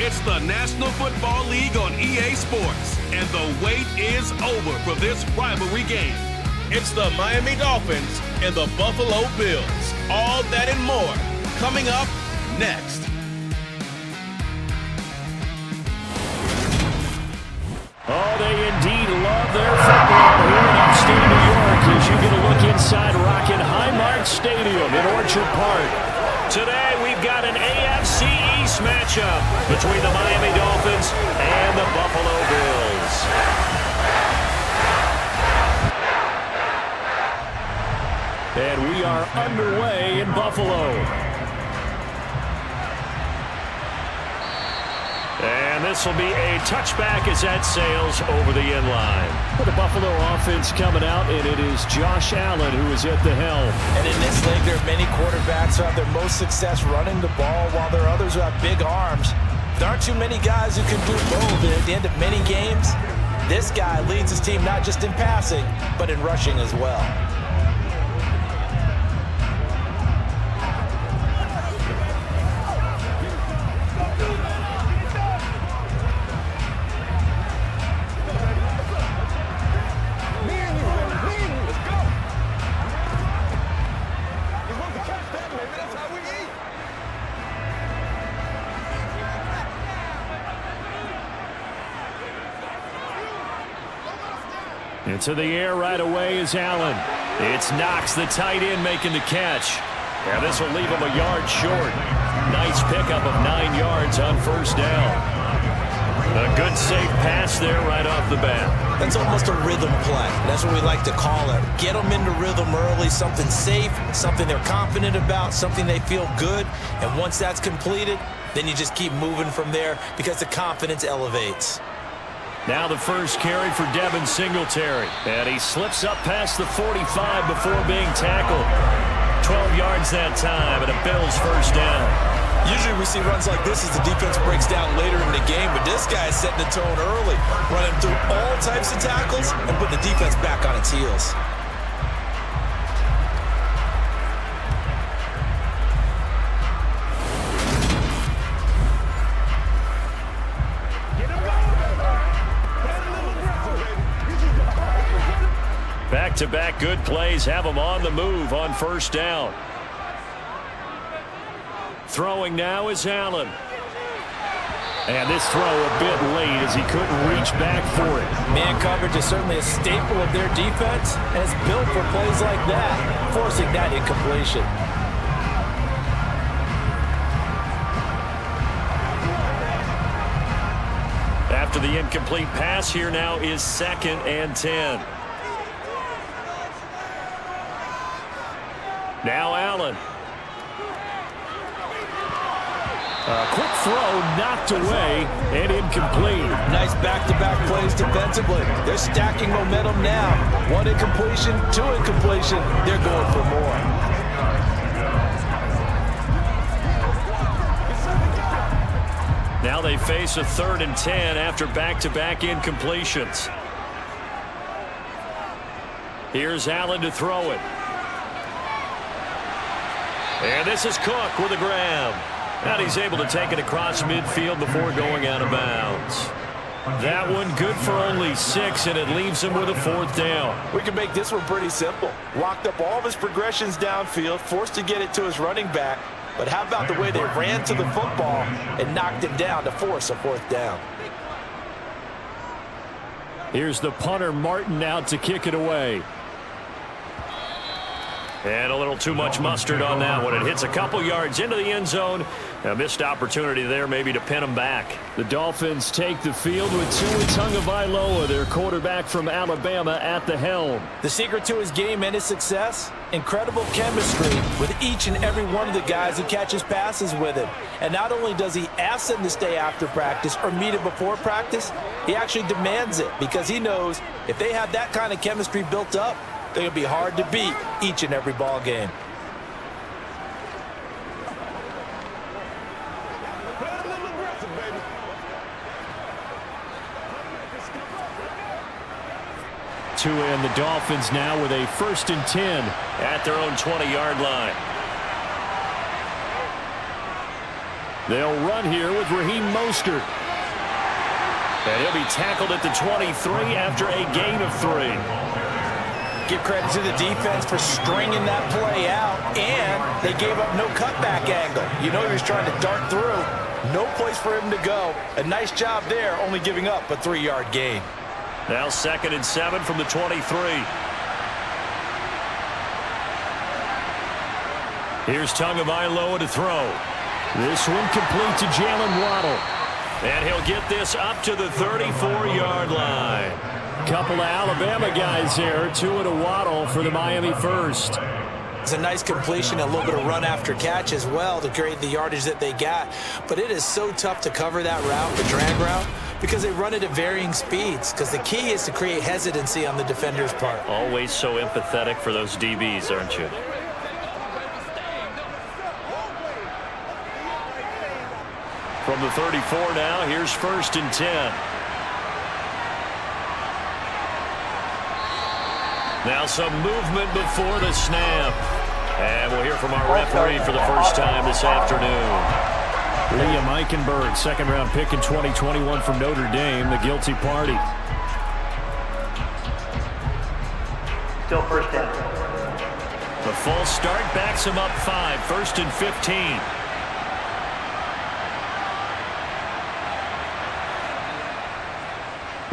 It's the National Football League on EA Sports, and the wait is over for this rivalry game. It's the Miami Dolphins and the Buffalo Bills. All that and more coming up next. Oh, they indeed love their football here in upstate New York as you get a look inside Rocket Highmark Stadium in Orchard Park. Today, we've got an AFC East matchup between the Miami Dolphins and the Buffalo Bills. And we are underway in Buffalo. And this will be a touchback as that sails over the end line. For the Buffalo offense coming out, and it is Josh Allen who is at the helm. And in this league, there are many quarterbacks who have their most success running the ball, while there are others who have big arms. There aren't too many guys who can do both, and at the end of many games, this guy leads his team not just in passing, but in rushing as well. Into the air right away is Allen. It's Knox, the tight end, making the catch. Yeah, this will leave him a yard short. Nice pickup of 9 yards on first down. A good safe pass there right off the bat. That's almost a rhythm play. That's what we like to call it. Get them into rhythm early, something safe, something they're confident about, something they feel good. And once that's completed, then you just keep moving from there because the confidence elevates. Now the first carry for Devin Singletary. And he slips up past the 45 before being tackled. 12 yards that time, and a Bills first down. Usually we see runs like this as the defense breaks down later in the game, but this guy is setting the tone early, running through all types of tackles and putting the defense back on its heels. Back-to-back good plays have him on the move on first down. Throwing now is Allen. And this throw a bit late as he couldn't reach back for it. Man coverage is certainly a staple of their defense, and it's built for plays like that, forcing that incompletion. After the incomplete pass, here now is 2nd and 10. Now Allen. A quick throw knocked away and incomplete. Nice back-to-back plays defensively. They're stacking momentum now. 1 incompletion, 2 incompletion. They're going for more. Now they face a 3rd and 10 after back-to-back incompletions. Here's Allen to throw it. And this is Cook with a grab. And he's able to take it across midfield before going out of bounds. That one good for only 6, and it leaves him with a 4th down. We can make this one pretty simple. Locked up all of his progressions downfield, forced to get it to his running back. But how about the way they ran to the football and knocked him down to force a 4th down? Here's the punter, Martin, out to kick it away. And a little too much mustard on that one. It hits a couple yards into the end zone. A missed opportunity there maybe to pin him back. The Dolphins take the field with T.Tagovailoa, their quarterback from Alabama, at the helm. The secret to his game and his success? Incredible chemistry with each and every one of the guys who catches passes with him. And not only does he ask them to stay after practice or meet it before practice, he actually demands it because he knows if they have that kind of chemistry built up, they're going to be hard to beat each and every ball game. To end the Dolphins now with a 1st and 10 at their own 20-yard line. They'll run here with Raheem Mostert. And he'll be tackled at the 23 after a gain of 3. Give credit to the defense for stringing that play out, and they gave up no cutback angle. You know he was trying to dart through. No place for him to go. A nice job there, only giving up a 3-yard gain. Now 2nd and 7 from the 23. Here's Tagovailoa to throw. This one complete to Jalen Waddle. And he'll get this up to the 34-yard line. Couple of Alabama guys here, 2 and a Waddle for the Miami first. It's a nice completion, a little bit of run after catch as well to create the yardage that they got. But it is so tough to cover that route, the drag route, because they run it at varying speeds. Because the key is to create hesitancy on the defender's part. Always so empathetic for those DBs, aren't you? From the 34 now, here's 1st and 10. Now some movement before the snap. And we'll hear from our referee for the first time this afternoon. Liam Eichenberg, 2nd-round pick in 2021 from Notre Dame, the guilty party. Still 1st down. The false start backs him up 5, 1st and 15.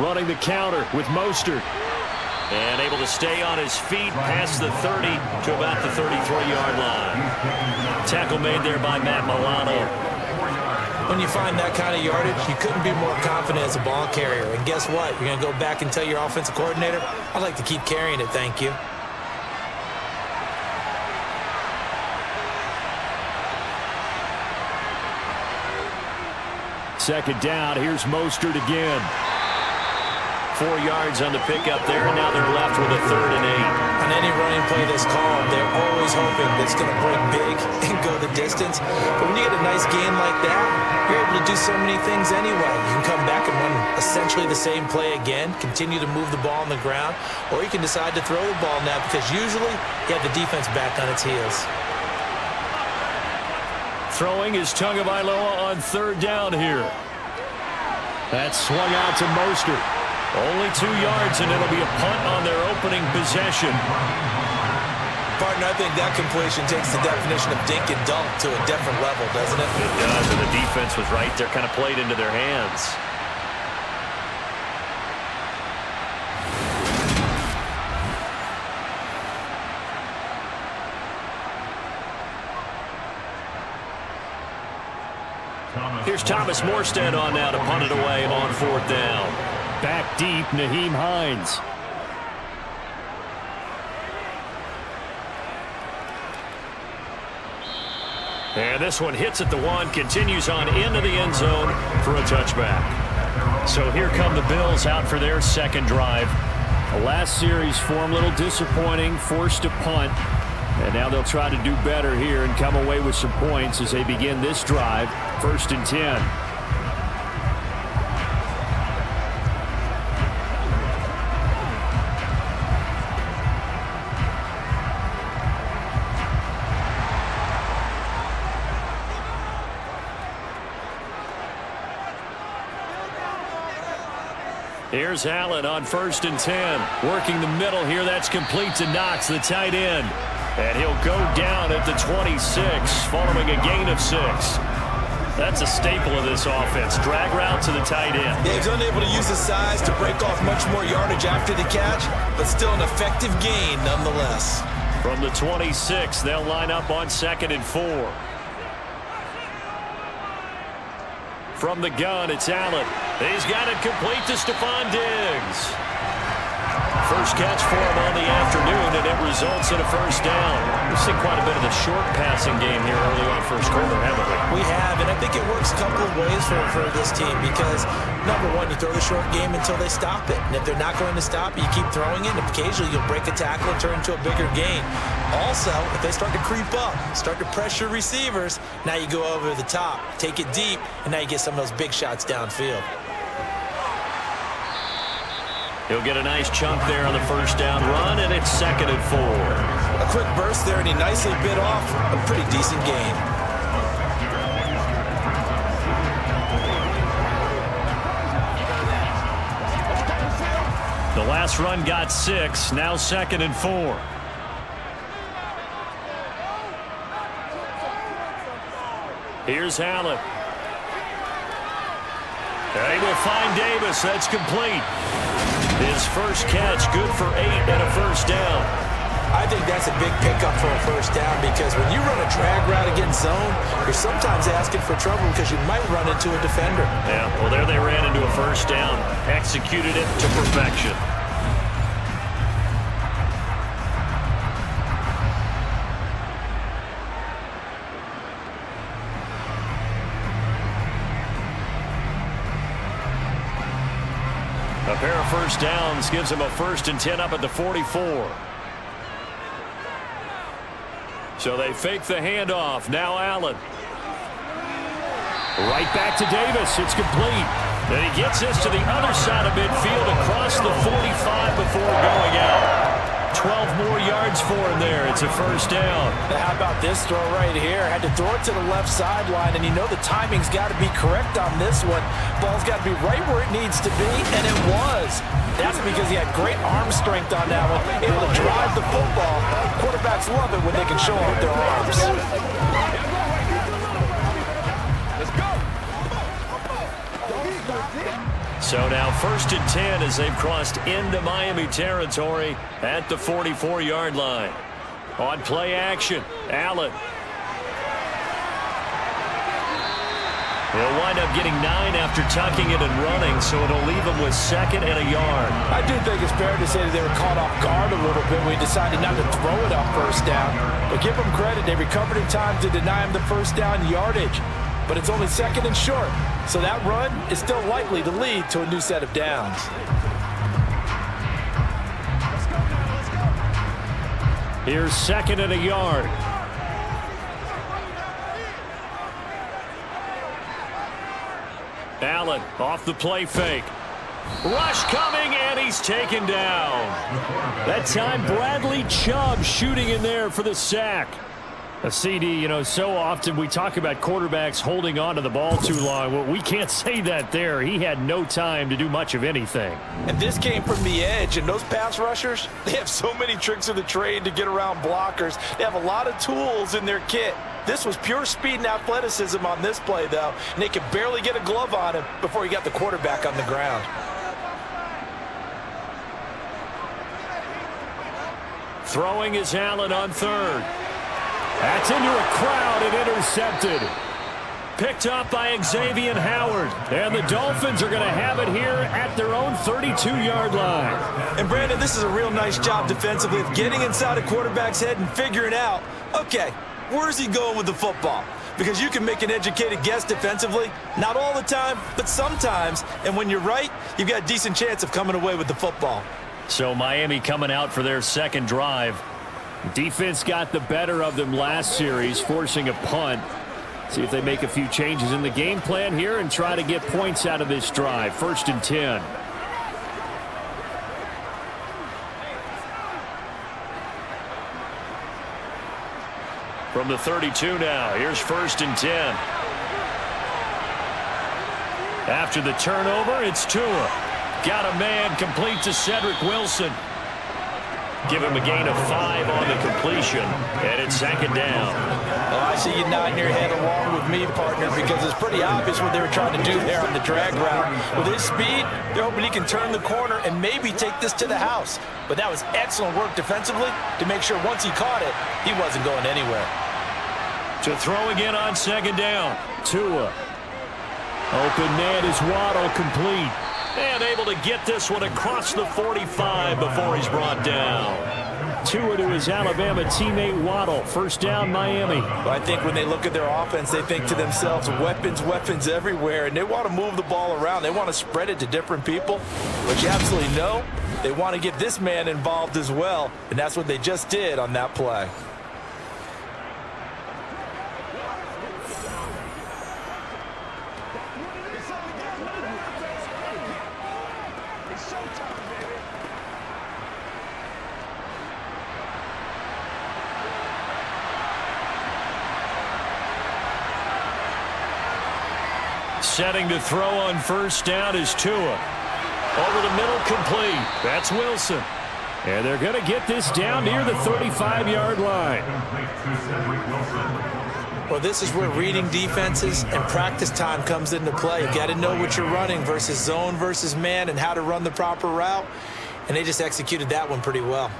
Running the counter with Mostert. And able to stay on his feet past the 30 to about the 33-yard line. Tackle made there by Matt Milano. When you find that kind of yardage, you couldn't be more confident as a ball carrier. And guess what? You're going to go back and tell your offensive coordinator, I'd like to keep carrying it, thank you. Second down, here's Mostert again. 4 yards on the pickup there, and now they're left with a 3rd and 8. On any running play that's called, they're always hoping that it's going to break big and go the distance. But when you get a nice gain like that, you're able to do so many things anyway. You can come back and run essentially the same play again, continue to move the ball on the ground, or you can decide to throw the ball now because usually you have the defense back on its heels. Throwing is Tagovailoa on 3rd down here. That's swung out to Mostert. Only 2 yards, and it'll be a punt on their opening possession. Partner, I think that completion takes the definition of dink and dunk to a different level, doesn't it? It does, and the defense was right there, kind of played into their hands. Here's Thomas Morstead on now to punt it away on 4th down. Back deep, Nyheim Hines. And this one hits at the 1, continues on into the end zone for a touchback. So here come the Bills out for their 2nd drive. The last series for them, a little disappointing, forced to punt. And now they'll try to do better here and come away with some points as they begin this drive, 1st and 10. Here's Allen on 1st and 10. Working the middle here. That's complete to Knox, the tight end. And he'll go down at the 26 following a gain of 6. That's a staple of this offense. Drag route to the tight end. Yeah, he's unable to use his size to break off much more yardage after the catch, but still an effective gain nonetheless. From the 26, they'll line up on 2nd and 4. From the gun, it's Allen. He's got it complete to Stephon Diggs. First catch for him on the afternoon, and it results in a 1st down. We've seen quite a bit of the short passing game here early on 1st quarter, haven't we? We have, and I think it works a couple of ways for this team because, number one, you throw the short game until they stop it. And if they're not going to stop it, you keep throwing it, and occasionally you'll break a tackle and turn into a bigger gain. Also, if they start to creep up, start to pressure receivers, now you go over the top, take it deep, and now you get some of those big shots downfield. He'll get a nice chunk there on the 1st down run, and it's 2nd and 4. A quick burst there, and he nicely bit off a pretty decent gain. The last run got 6. Now 2nd and 4. Here's Allen. They will find Davis. That's complete. His first catch, good for 8 and a first down. I think that's a big pickup for a first down because when you run a drag route against zone, you're sometimes asking for trouble because you might run into a defender. Yeah, well, there they ran into a first down. Executed it to perfection. A pair of first downs gives him a 1st and 10 up at the 44. So they fake the handoff. Now Allen. Right back to Davis. It's complete. And he gets this to the other side of midfield across the 45 before going out. 12 more yards for him there. It's a first down. How about this throw right here? Had to throw it to the left sideline, and you know the timing's got to be correct on this one. Ball's got to be right where it needs to be, and it was. That's because he had great arm strength on that one, able to drive the football. Quarterbacks love it when they can show off their arms. So now 1st and 10 as they've crossed into Miami territory at the 44-yard line. On play action, Allen. He'll wind up getting 9 after tucking it and running, so it'll leave him with 2nd and a yard. I do think it's fair to say that they were caught off guard a little bit when he decided not to throw it on first down. But give them credit, they recovered in time to deny him the first down yardage. But it's only 2nd and short, so that run is still likely to lead to a new set of downs. Here's 2nd and a yard. Allen off the play fake. Rush coming, and he's taken down. That time, Bradley Chubb shooting in there for the sack. A CD, you know, so often we talk about quarterbacks holding on to the ball too long. Well, we can't say that there. He had no time to do much of anything. And this came from the edge, and those pass rushers, they have so many tricks of the trade to get around blockers. They have a lot of tools in their kit. This was pure speed and athleticism on this play, though, and they could barely get a glove on him before he got the quarterback on the ground. Throwing is Allen on 3rd. That's into a crowd and intercepted. Picked up by Xavier Howard. And the Dolphins are going to have it here at their own 32-yard line. And, Brandon, this is a real nice job defensively of getting inside a quarterback's head and figuring out, okay, where's he going with the football? Because you can make an educated guess defensively. Not all the time, but sometimes. And when you're right, you've got a decent chance of coming away with the football. So Miami coming out for their 2nd drive. Defense got the better of them last series, forcing a punt. See if they make a few changes in the game plan here and try to get points out of this drive. 1st and 10. From the 32 now, here's 1st and 10. After the turnover, it's Tua. Got a man, complete to Cedric Wilson. Give him a gain of 5 on the completion, and it's 2nd down. Well, I see you nodding your head along with me, partner, because it's pretty obvious what they were trying to do there on the drag route. With his speed, they're hoping he can turn the corner and maybe take this to the house. But that was excellent work defensively to make sure once he caught it, he wasn't going anywhere. To throw again on 2nd down. Tua. Open man is Waddle, complete. And able to get this one across the 45 before he's brought down. Tua to his Alabama teammate Waddle. 1st down, Miami. Well, I think when they look at their offense, they think to themselves, weapons, weapons everywhere. And they want to move the ball around. They want to spread it to different people. But you absolutely know they want to get this man involved as well. And that's what they just did on that play. Setting to throw on 1st down is Tua. Over the middle, complete. That's Wilson. And they're going to get this down near the 35-yard line. Well, this is where reading defenses and practice time comes into play. You got to know what you're running versus zone versus man and how to run the proper route. And they just executed that one pretty well.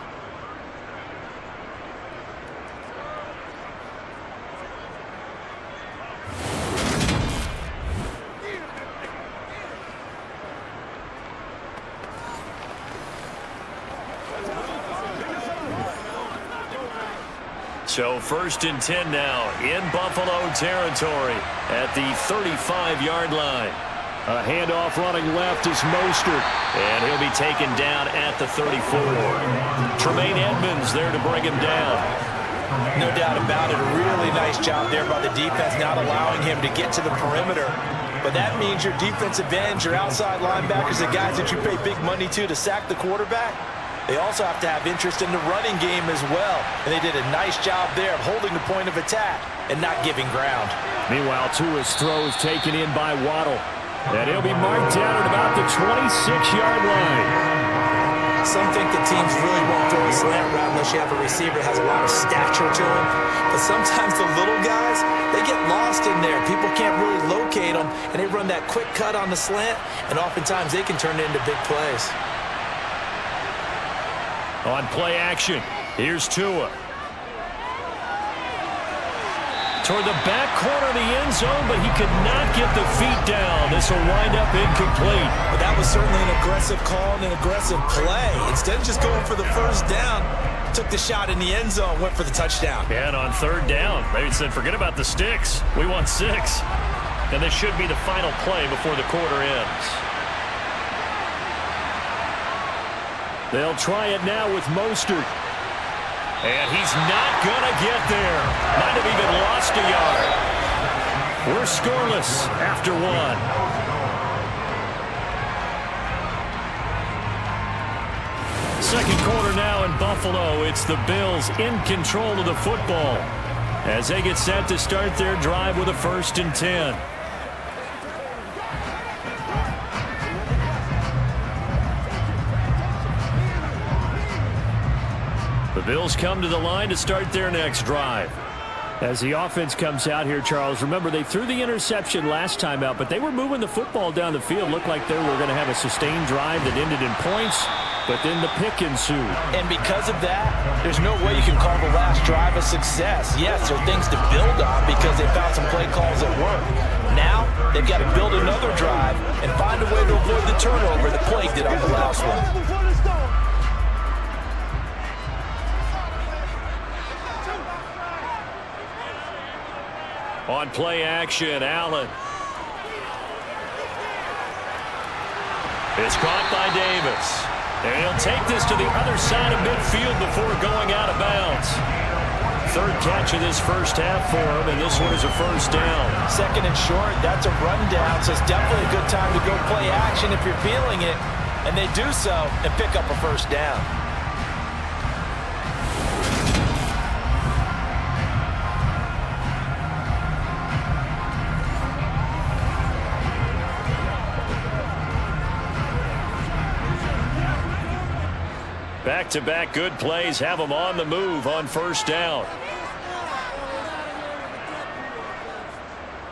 So 1st and 10 now in Buffalo territory at the 35-yard line. A handoff running left is Mostert, and he'll be taken down at the 34. Tremaine Edmonds there to bring him down. No doubt about it. A really nice job there by the defense, not allowing him to get to the perimeter. But that means your defensive ends, your outside linebackers, the guys that you pay big money to sack the quarterback, they also have to have interest in the running game as well. And they did a nice job there of holding the point of attack and not giving ground. Meanwhile, Tua's throw is taken in by Waddle. And he'll be marked down at about the 26-yard line. Some think that teams really won't throw a slant route unless you have a receiver that has a lot of stature to him. But sometimes the little guys, they get lost in there. People can't really locate them, and they run that quick cut on the slant, and oftentimes they can turn it into big plays. On play action, here's Tua. Toward the back corner of the end zone, but he could not get the feet down. This will wind up incomplete. But that was certainly an aggressive call and an aggressive play. Instead of just going for the first down, took the shot in the end zone, went for the touchdown. And on 3rd down, they said, forget about the sticks. We want 6. And this should be the final play before the quarter ends. They'll try it now with Mostert. And he's not going to get there. Might have even lost a yard. We're scoreless after 1. Second quarter now in Buffalo. It's the Bills in control of the football as they get set to start their drive with a 1st and 10. The Bills come to the line to start their next drive. As the offense comes out here, Charles, remember they threw the interception last time out, but they were moving the football down the field. Looked like they were going to have a sustained drive that ended in points, but then the pick ensued. And because of that, there's no way you can call the last drive a success. Yes, there are things to build on because they found some play calls that work. Now, they've got to build another drive and find a way to avoid the turnover that plagued it on the last one. On play action, Allen. It's caught by Davis. And he'll take this to the other side of midfield before going out of bounds. 3rd catch of this first half for him, and this one is a 1st down. 2nd and short, that's a rundown, so it's definitely a good time to go play action if you're feeling it. And they do so and pick up a 1st down. Back-to-back good plays have them on the move on 1st down.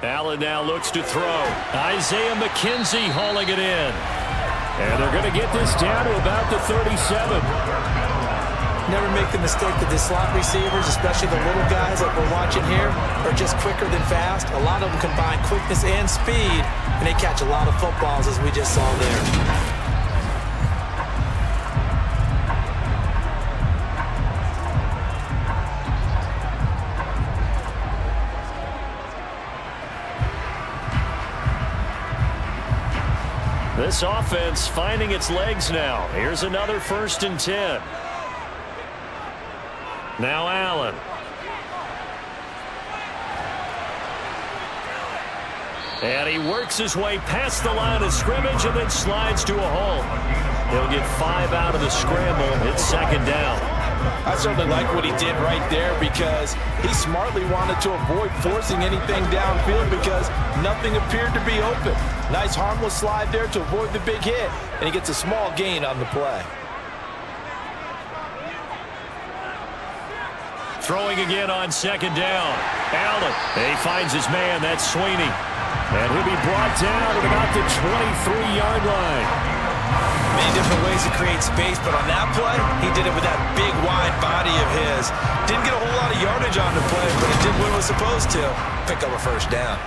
Allen now looks to throw. Isaiah McKenzie hauling it in. And they're going to get this down to about the 37. Never make the mistake that the slot receivers, especially the little guys like we're watching here, are just quicker than fast. A lot of them combine quickness and speed, and they catch a lot of footballs as we just saw there. This offense finding its legs now. Here's another 1st and 10. Now Allen. And he works his way past the line of scrimmage and then slides to a hole. He'll get 5 out of the scramble. It's 2nd down. I certainly like what he did right there because he smartly wanted to avoid forcing anything downfield because nothing appeared to be open. Nice harmless slide there to avoid the big hit, and he gets a small gain on the play. Throwing again on second down. Allen, he finds his man. That's Sweeney. And he'll be brought down at about the 23-yard line. Many different ways to create space, but on that play, he did it with that big, wide body of his. Didn't get a whole lot of yardage on the play, but he did what he was supposed to. Pick up a first down.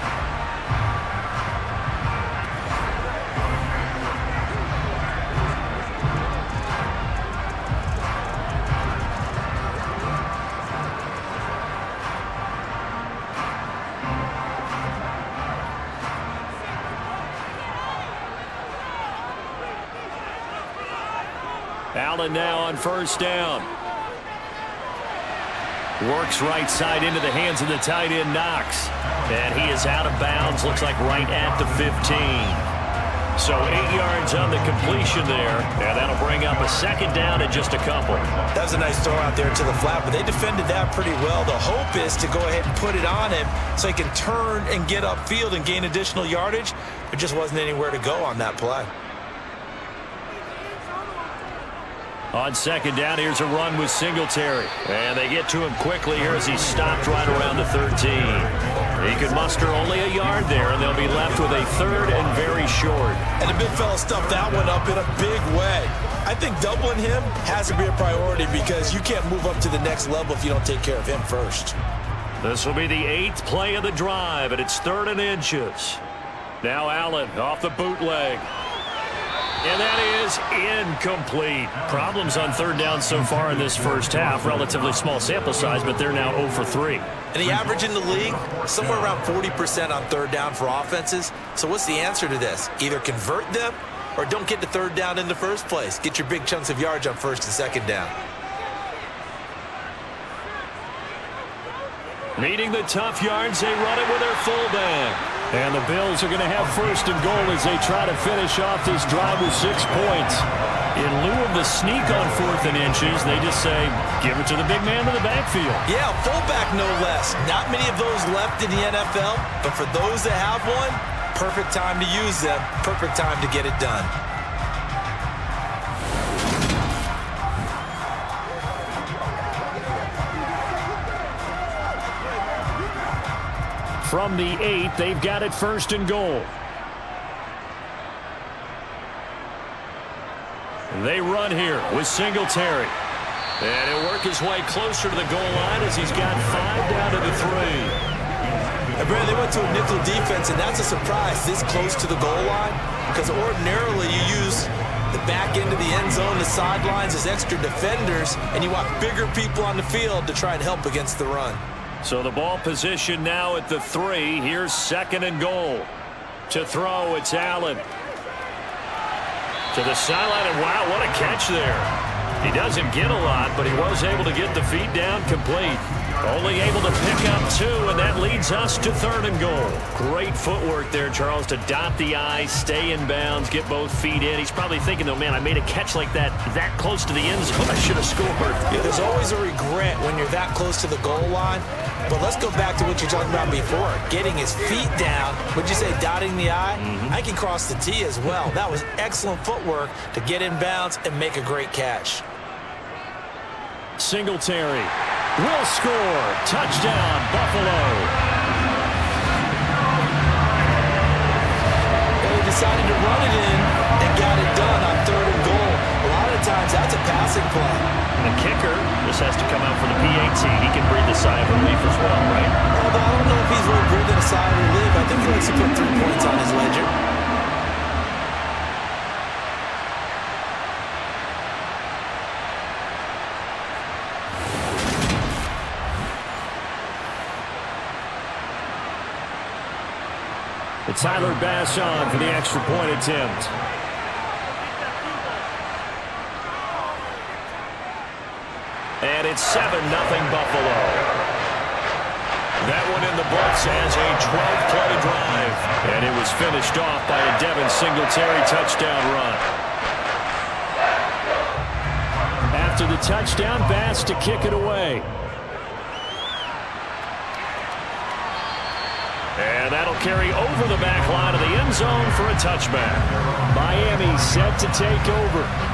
Allen now on first down. Works right side into the hands of the tight end, Knox. And he is out of bounds, looks like right at the 15. So 8 yards on the completion there, and that'll bring up a second down and just a couple. That was a nice throw out there to the flat, but they defended that pretty well. The hope is to go ahead and put it on him so he can turn and get upfield and gain additional yardage. There just wasn't anywhere to go on that play. On second down, here's a run with Singletary. And they get to him quickly here as he's stopped right around the 13. He could muster only a yard there, and they'll be left with a third and very short. And the big fella stuffed that one up in a big way. I think doubling him has to be a priority because you can't move up to the next level if you don't take care of him first. This will be the 8th play of the drive, and it's 3rd and inches. Now Allen off the bootleg. And that is incomplete. Problems on third down so far in this first half. Relatively small sample size, but they're now 0 for 3. And the average in the league, somewhere around 40% on third down for offenses. So what's the answer to this? Either convert them or don't get to third down in the first place. Get your big chunks of yards on first and second down. Needing the tough yards, they run it with their fullback. And the Bills are going to have first and goal as they try to finish off this drive with 6 points. In lieu of the sneak on 4th and inches, they just say, give it to the big man in the backfield. Yeah, fullback no less. Not many of those left in the NFL, but for those that have one, perfect time to use them, perfect time to get it done. From the 8, they've got it first and goal. They run here with Singletary. And he'll work his way closer to the goal line as he's got 5 down to the 3. And Brad, they went to a nickel defense, and that's a surprise this close to the goal line because ordinarily you use the back end of the end zone, the sidelines as extra defenders, and you want bigger people on the field to try and help against the run. So the ball position now at the 3. Here's 2nd and goal. To throw, it's Allen. To the sideline, and wow, what a catch there. He doesn't get a lot, but he was able to get the feet down complete. Only able to pick up 2, and that leads us to 3rd and goal. Great footwork there, Charles, to dot the I, stay in bounds, get both feet in. He's probably thinking, though, man, I made a catch like that close to the end zone. I should have scored. Yeah, there's always a regret when you're that close to the goal line. But let's go back to what you talked about before. Getting his feet down. Would you say dotting the I? I can cross the T as well. That was excellent footwork to get in bounds and make a great catch. Singletary will score. Touchdown, Buffalo. They decided to run it in and got it done on 3rd and goal. A lot of times that's a passing play. The kicker just has to come out for the PAT. He can breathe a sigh of relief as well, right? Although I don't know if he's really breathing a sigh of relief. I think he likes to put 3 points on his ledger. It's Tyler Bass on for the extra point attempt. And it's 7-0 Buffalo. That one in the books as a 12-play drive. And it was finished off by a Devin Singletary touchdown run. after the touchdown. Bass to kick it away. And that'll carry over the back line of the end zone for a touchback. Miami set to take over.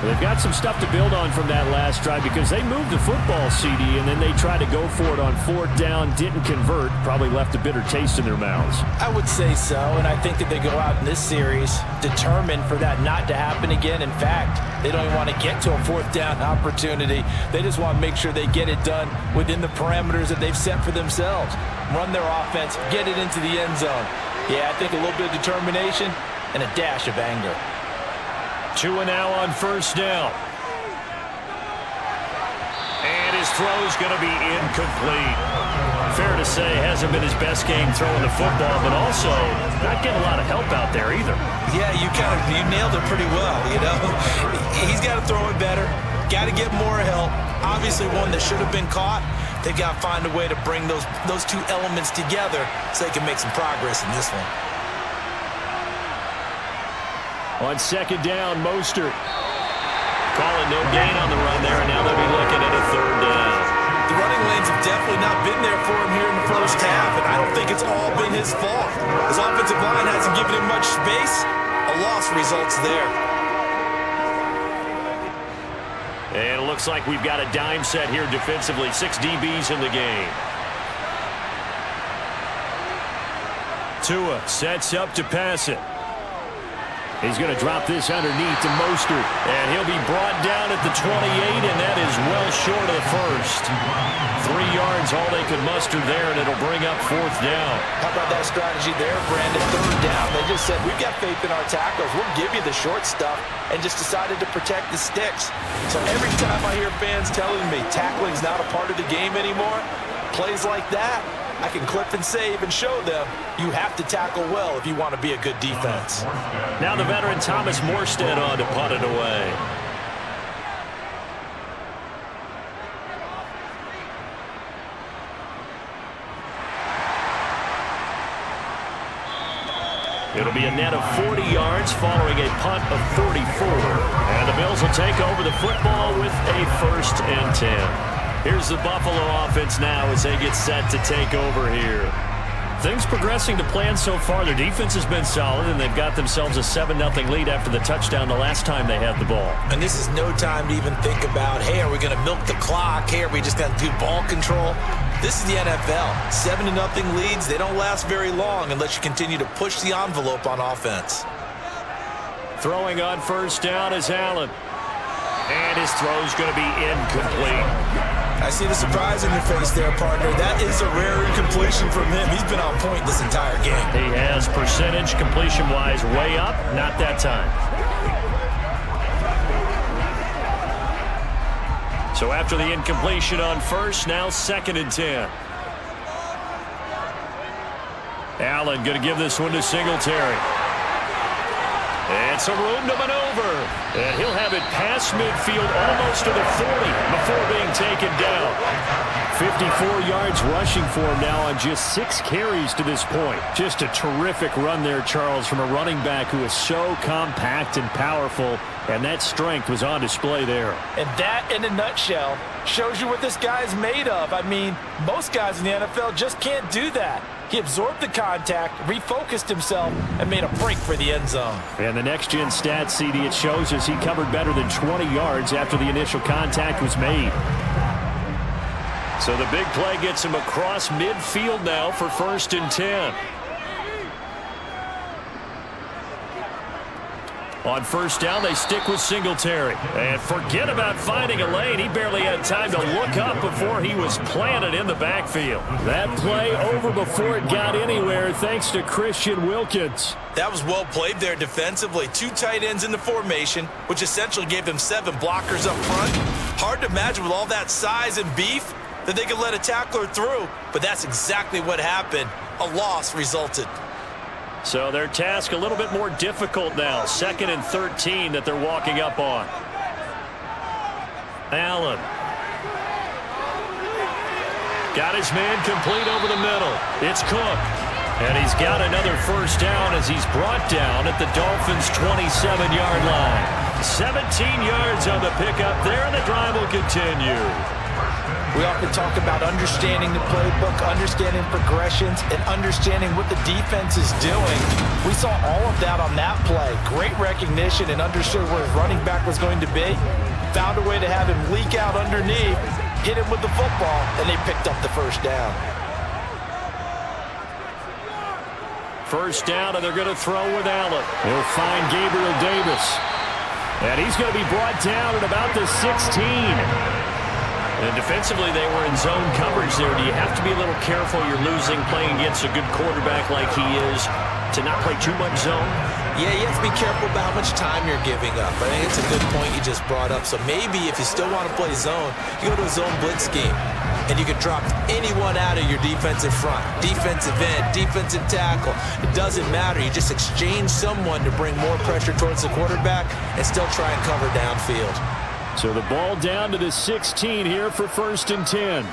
They've got some stuff to build on from that last drive because they moved the football, CD, and then they tried to go for it on fourth down, didn't convert, probably left a bitter taste in their mouths. I would say so, and I think that they go out in this series determined for that not to happen again. In fact, they don't even want to get to a fourth down opportunity. They just want to make sure they get it done within the parameters that they've set for themselves. Run their offense, get it into the end zone. Yeah, I think a little bit of determination and a dash of anger. 2 now on first down. And his throw's going to be incomplete. Fair to say, hasn't been his best game throwing the football, but also not getting a lot of help out there either. Yeah, you nailed it pretty well, you know. He's got to throw it better, got to get more help. Obviously one that should have been caught. They've got to find a way to bring those two elements together so they can make some progress in this one. On second down, Mostert. Calling no gain on the run there, and now they'll be looking at a third down. The running lanes have definitely not been there for him here in the first half, and I don't think it's all been his fault. His offensive line hasn't given him much space. A loss results there. And it looks like we've got a dime set here defensively. 6 DBs in the game. Tua sets up to pass it. He's going to drop this underneath to Mostert. And he'll be brought down at the 28, and that is well short of the first. 3 yards, all they could muster there, and it'll bring up fourth down. How about that strategy there, Brandon? Third down. They just said, we've got faith in our tackles. We'll give you the short stuff, and just decided to protect the sticks. So every time I hear fans telling me tackling's not a part of the game anymore, plays like that, I can clip and save and show them you have to tackle well if you want to be a good defense. Now the veteran Thomas Morstead on to punt it away. It'll be a net of 40 yards following a punt of 44. And the Bills will take over the football with a 1st and 10. Here's the Buffalo offense now as they get set to take over here. Things progressing to plan so far. Their defense has been solid, and they've got themselves a 7-0 lead after the touchdown the last time they had the ball. And this is no time to even think about, hey, are we going to milk the clock? Hey, are we just going to do ball control? This is the NFL. 7-0 leads, they don't last very long unless you continue to push the envelope on offense. Throwing on first down is Allen. And his throw's going to be incomplete. I see the surprise in your face there, partner. That is a rare incompletion from him. He's been on point this entire game. He has percentage completion-wise way up. Not that time. So after the incompletion on first, now 2nd and 10. Allen going to give this one to Singletary. It's a room to maneuver. And he'll have it past midfield almost to the 40 before being taken down. 54 yards rushing for him now on just 6 carries to this point. Just a terrific run there, Charles, from a running back who is so compact and powerful. And that strength was on display there. And that, in a nutshell, shows you what this guy's made of. I mean, most guys in the NFL just can't do that. He absorbed the contact, refocused himself, and made a break for the end zone. And the next-gen stats, CD, it shows us he covered better than 20 yards after the initial contact was made. So the big play gets him across midfield now for 1st and 10. On first down, they stick with Singletary. And forget about finding a lane. He barely had time to look up before he was planted in the backfield. That play over before it got anywhere thanks to Christian Wilkins. That was well played there defensively. 2 tight ends in the formation, which essentially gave them 7 blockers up front. Hard to imagine with all that size and beef that they could let a tackler through, but that's exactly what happened. A loss resulted. So their task a little bit more difficult now. 2nd and 13 that they're walking up on. Allen. Got his man complete over the middle. It's Cook. And he's got another first down as he's brought down at the Dolphins' 27-yard line. 17 yards on the pickup there, and the drive will continue. We often talk about understanding the playbook, understanding progressions, and understanding what the defense is doing. We saw all of that on that play. Great recognition and understood where his running back was going to be. Found a way to have him leak out underneath, hit him with the football, and they picked up the first down. First down, and they're going to throw with Allen. He'll find Gabriel Davis. And he's going to be brought down at about the 16. And defensively, they were in zone coverage there. Do you have to be a little careful? You're losing playing against a good quarterback like he is to not play too much zone? Yeah, you have to be careful about how much time you're giving up. I think it's a good point you just brought up. So maybe if you still want to play zone, you go to a zone blitz scheme. And you can drop anyone out of your defensive front. Defensive end, defensive tackle. It doesn't matter. You just exchange someone to bring more pressure towards the quarterback and still try and cover downfield. So the ball down to the 16 here for 1st and 10.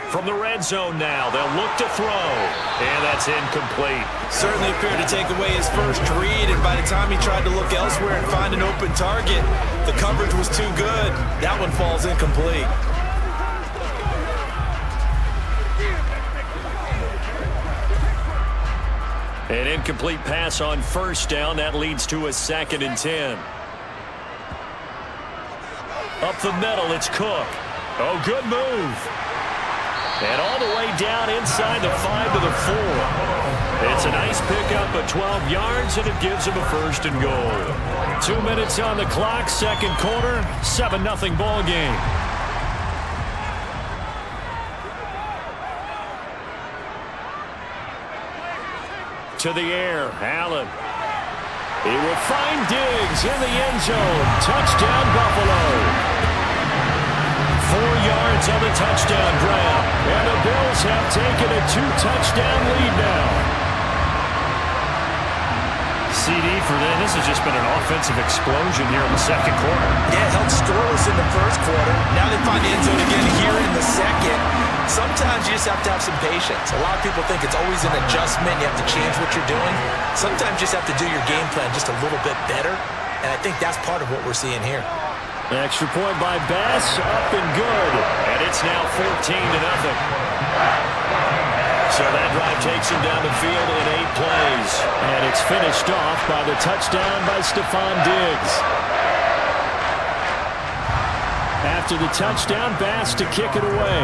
From the red zone now, they'll look to throw. And that's incomplete. Certainly appeared to take away his first read, and by the time he tried to look elsewhere and find an open target, the coverage was too good. That one falls incomplete. An incomplete pass on 1st down. That leads to a 2nd and 10. Up the middle, it's Cook. Oh, good move. And all the way down inside the 5 to the 4. It's a nice pickup of 12 yards, and it gives him a 1st and goal. 2 minutes on the clock, 2nd quarter, 7-0 ball game. To the air, Allen. He will find Diggs in the end zone. Touchdown, Buffalo. 4 yards on the touchdown grab. And the Bills have taken a 2-touchdown lead now. CD for them. This has just been an offensive explosion here in the 2nd quarter. Yeah, held scoreless in the 1st quarter. Now they find the end zone again here in the 2nd. Sometimes you just have to have some patience. A lot of people think it's always an adjustment. You have to change what you're doing. Sometimes you just have to do your game plan just a little bit better. And I think that's part of what we're seeing here. An extra point by Bass, up and good. And it's now 14-0. So that drive takes him down the field in 8 plays. And it's finished off by the touchdown by Stephon Diggs. After the touchdown, Bass to kick it away.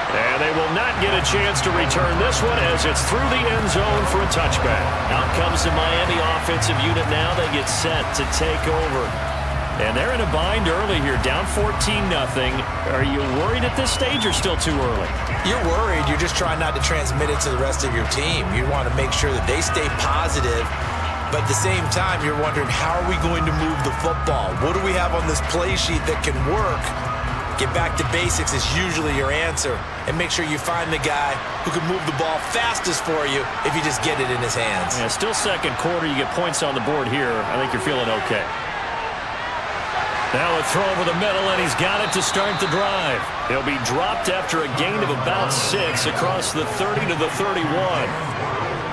And they will not get a chance to return this one as it's through the end zone for a touchback. Out comes the Miami offensive unit now. They get set to take over. And they're in a bind early here, down 14-0. Are you worried at this stage or still too early? You're worried. You're just trying not to transmit it to the rest of your team. You want to make sure that they stay positive. But at the same time, you're wondering, how are we going to move the football? What do we have on this play sheet that can work? Get back to basics is usually your answer. And make sure you find the guy who can move the ball fastest for you if you just get it in his hands. Yeah, still 2nd quarter. You get points on the board here. I think you're feeling okay. Now a throw over the middle, and he's got it to start the drive. He'll be dropped after a gain of about 6 across the 30 to the 31.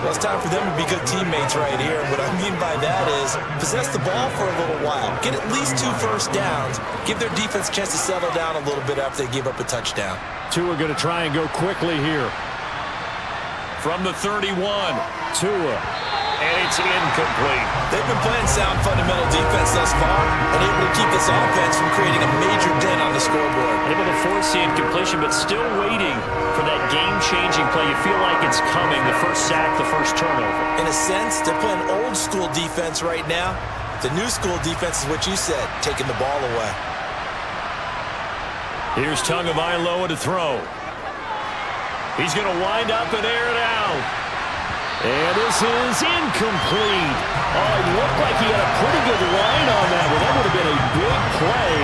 Well, it's time for them to be good teammates right here. And what I mean by that is possess the ball for a little while. Get at least 2 first downs. Give their defense a chance to settle down a little bit after they give up a touchdown. 2 are going to try and go quickly here. From the 31, Tua. And it's incomplete. They've been playing sound fundamental defense thus far and able to keep this offense from creating a major dent on the scoreboard. Able to force the incompletion, but still waiting for that game-changing play. You feel like it's coming, the first sack, the first turnover. In a sense, they're playing old-school defense right now. The new-school defense is what you said, taking the ball away. Here's Tagovailoa to throw. He's going to wind up and air it out. And this is incomplete. Oh, it looked like he had a pretty good line on that one. That would have been a big play,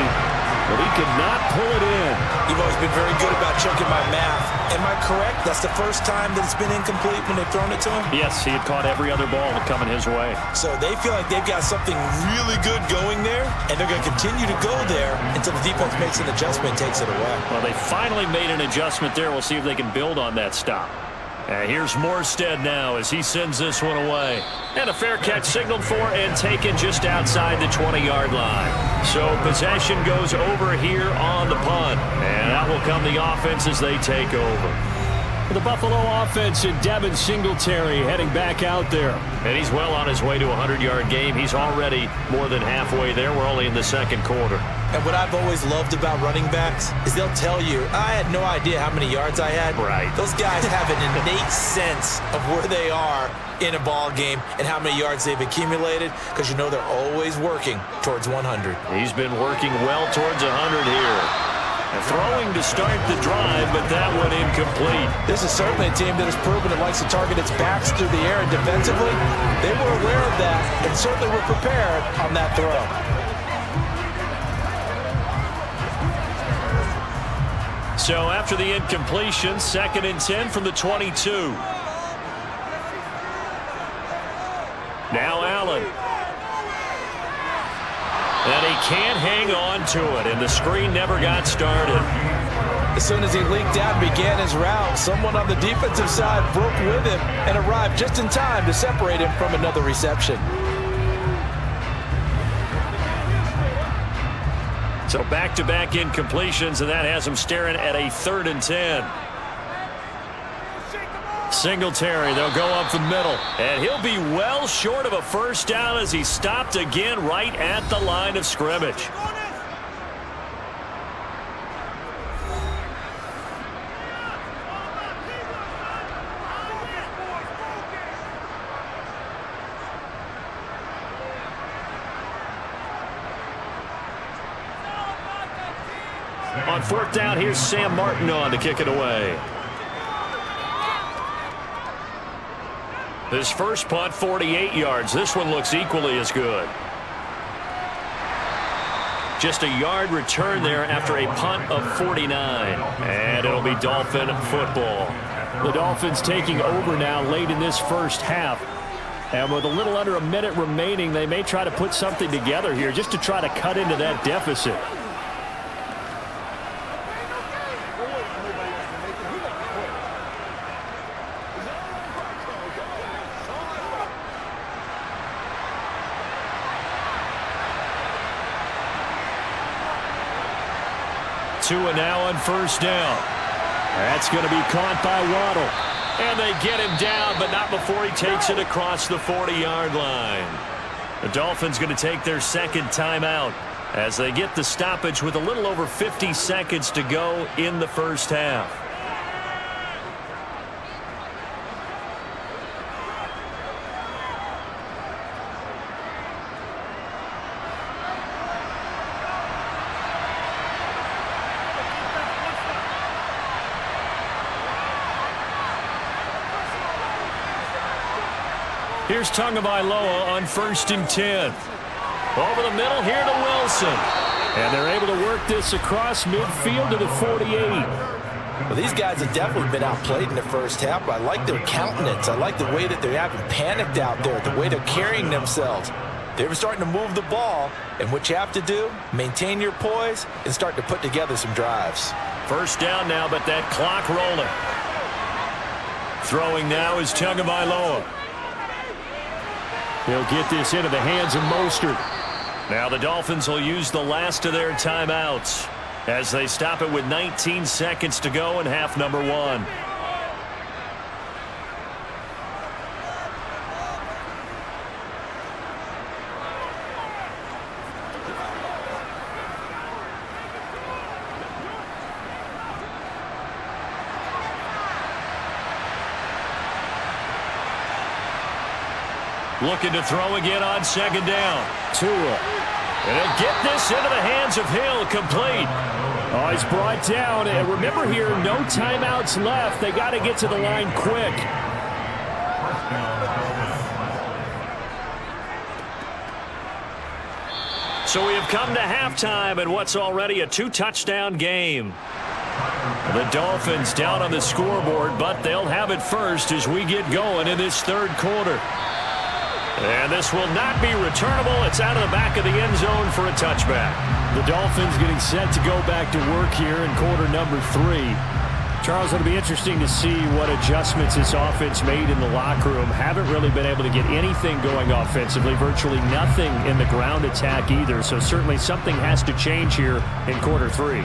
but he could not pull it in. You've always been very good about checking my math. Am I correct? That's the first time that it's been incomplete when they've thrown it to him? Yes, he had caught every other ball coming his way. So they feel like they've got something really good going there, and they're going to continue to go there until the defense makes an adjustment and takes it away. Well, they finally made an adjustment there. We'll see if they can build on that stop. And here's Morstead now as he sends this one away. And a fair catch signaled for and taken just outside the 20-yard line. So possession goes over here on the punt. And out will come the offense as they take over. The Buffalo offense and Devin Singletary heading back out there. And he's well on his way to a 100-yard game. He's already more than halfway there. We're only in the second quarter. And what I've always loved about running backs is they'll tell you, I had no idea how many yards I had. Right. Those guys have an innate sense of where they are in a ball game and how many yards they've accumulated, because you know they're always working towards 100. He's been working well towards 100 here. And throwing to start the drive, but that one incomplete. This is certainly a team that has proven it likes to target its backs through the air, and defensively, they were aware of that and certainly were prepared on that throw. So after the incompletion, 2nd and 10 from the 22. Now Allen. And he can't hang on to it, and the screen never got started. As soon as he leaked out and began his route, someone on the defensive side broke with him and arrived just in time to separate him from another reception. So back-to-back incompletions, and that has him staring at a 3rd and 10. Singletary, they'll go up the middle. And he'll be well short of a first down as he stopped again right at the line of scrimmage. On 4th down, here's Sam Martin on to kick it away. His first punt, 48 yards. This one looks equally as good. Just a yard return there after a punt of 49. And it'll be Dolphin football. The Dolphins taking over now late in this first half. And with a little under a minute remaining, they may try to put something together here just to try to cut into that deficit. Tua now on 1st down. That's going to be caught by Waddle. And they get him down, but not before he takes it across the 40-yard line. The Dolphins going to take their 2nd timeout as they get the stoppage with a little over 50 seconds to go in the first half. Here's Tagovailoa on 1st and 10. Over the middle here to Wilson. And they're able to work this across midfield to the 48. Well, these guys have definitely been outplayed in the first half, but I like their countenance. I like the way that they haven't panicked out there, the way they're carrying themselves. They're starting to move the ball, and what you have to do, maintain your poise and start to put together some drives. 1st down now, but that clock rolling. Throwing now is Tagovailoa. He'll get this into the hands of Mostert. Now the Dolphins will use the last of their timeouts as they stop it with 19 seconds to go in half number 1. Looking to throw again on 2nd down. Tua. And he'll get this into the hands of Hill, complete. Oh, he's brought down. And remember here, no timeouts left. They got to get to the line quick. So we have come to halftime in what's already a 2-touchdown game. The Dolphins down on the scoreboard, but they'll have it first as we get going in this 3rd quarter. And this will not be returnable. It's out of the back of the end zone for a touchback. The Dolphins getting set to go back to work here in quarter number 3. Charles, it'll be interesting to see what adjustments this offense made in the locker room. Haven't really been able to get anything going offensively, virtually nothing in the ground attack either. So certainly something has to change here in quarter 3.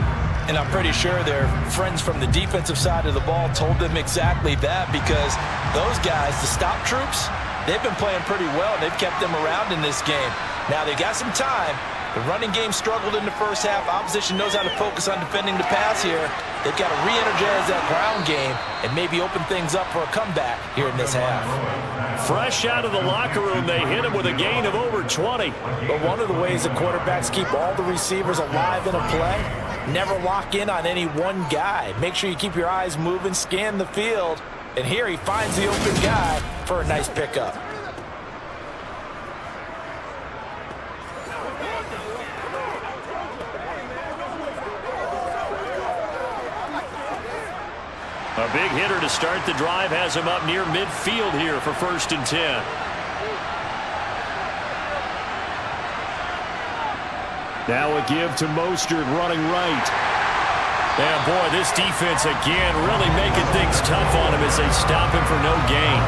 And I'm pretty sure their friends from the defensive side of the ball told them exactly that, because those guys, the stop troops, they've been playing pretty well. They've kept them around in this game. Now they got some time. The running game struggled in the first half. Opposition knows how to focus on defending the pass here. They've got to re-energize that ground game and maybe open things up for a comeback here in this half. Fresh out of the locker room, they hit him with a gain of over 20. But one of the ways that quarterbacks keep all the receivers alive in a play, never lock in on any one guy. Make sure you keep your eyes moving, scan the field. And here he finds the open guy for a nice pickup. A big hitter to start the drive has him up near midfield here for 1st and 10. Now a give to Mostert running right. And boy, this defense again really making things tough on him as they stop him for no gain.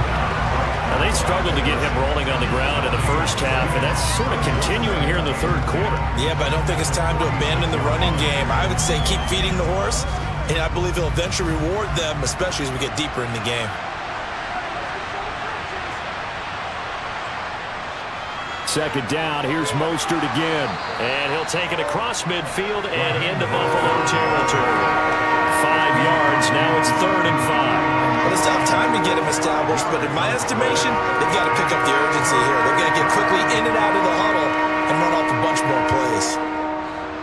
Now they struggled to get him rolling on the ground in the first half, and that's sort of continuing here in the third quarter. Yeah, but I don't think it's time to abandon the running game. I would say keep feeding the horse. And I believe he'll eventually reward them, especially as we get deeper in the game. Second down, here's Mostert again. And he'll take it across midfield and into Buffalo territory. 5 yards, now it's 3rd and 5. Well, it's tough time to get him established, but in my estimation, they've got to pick up the urgency here. They've got to get quickly in and out of the huddle and run off a bunch more plays.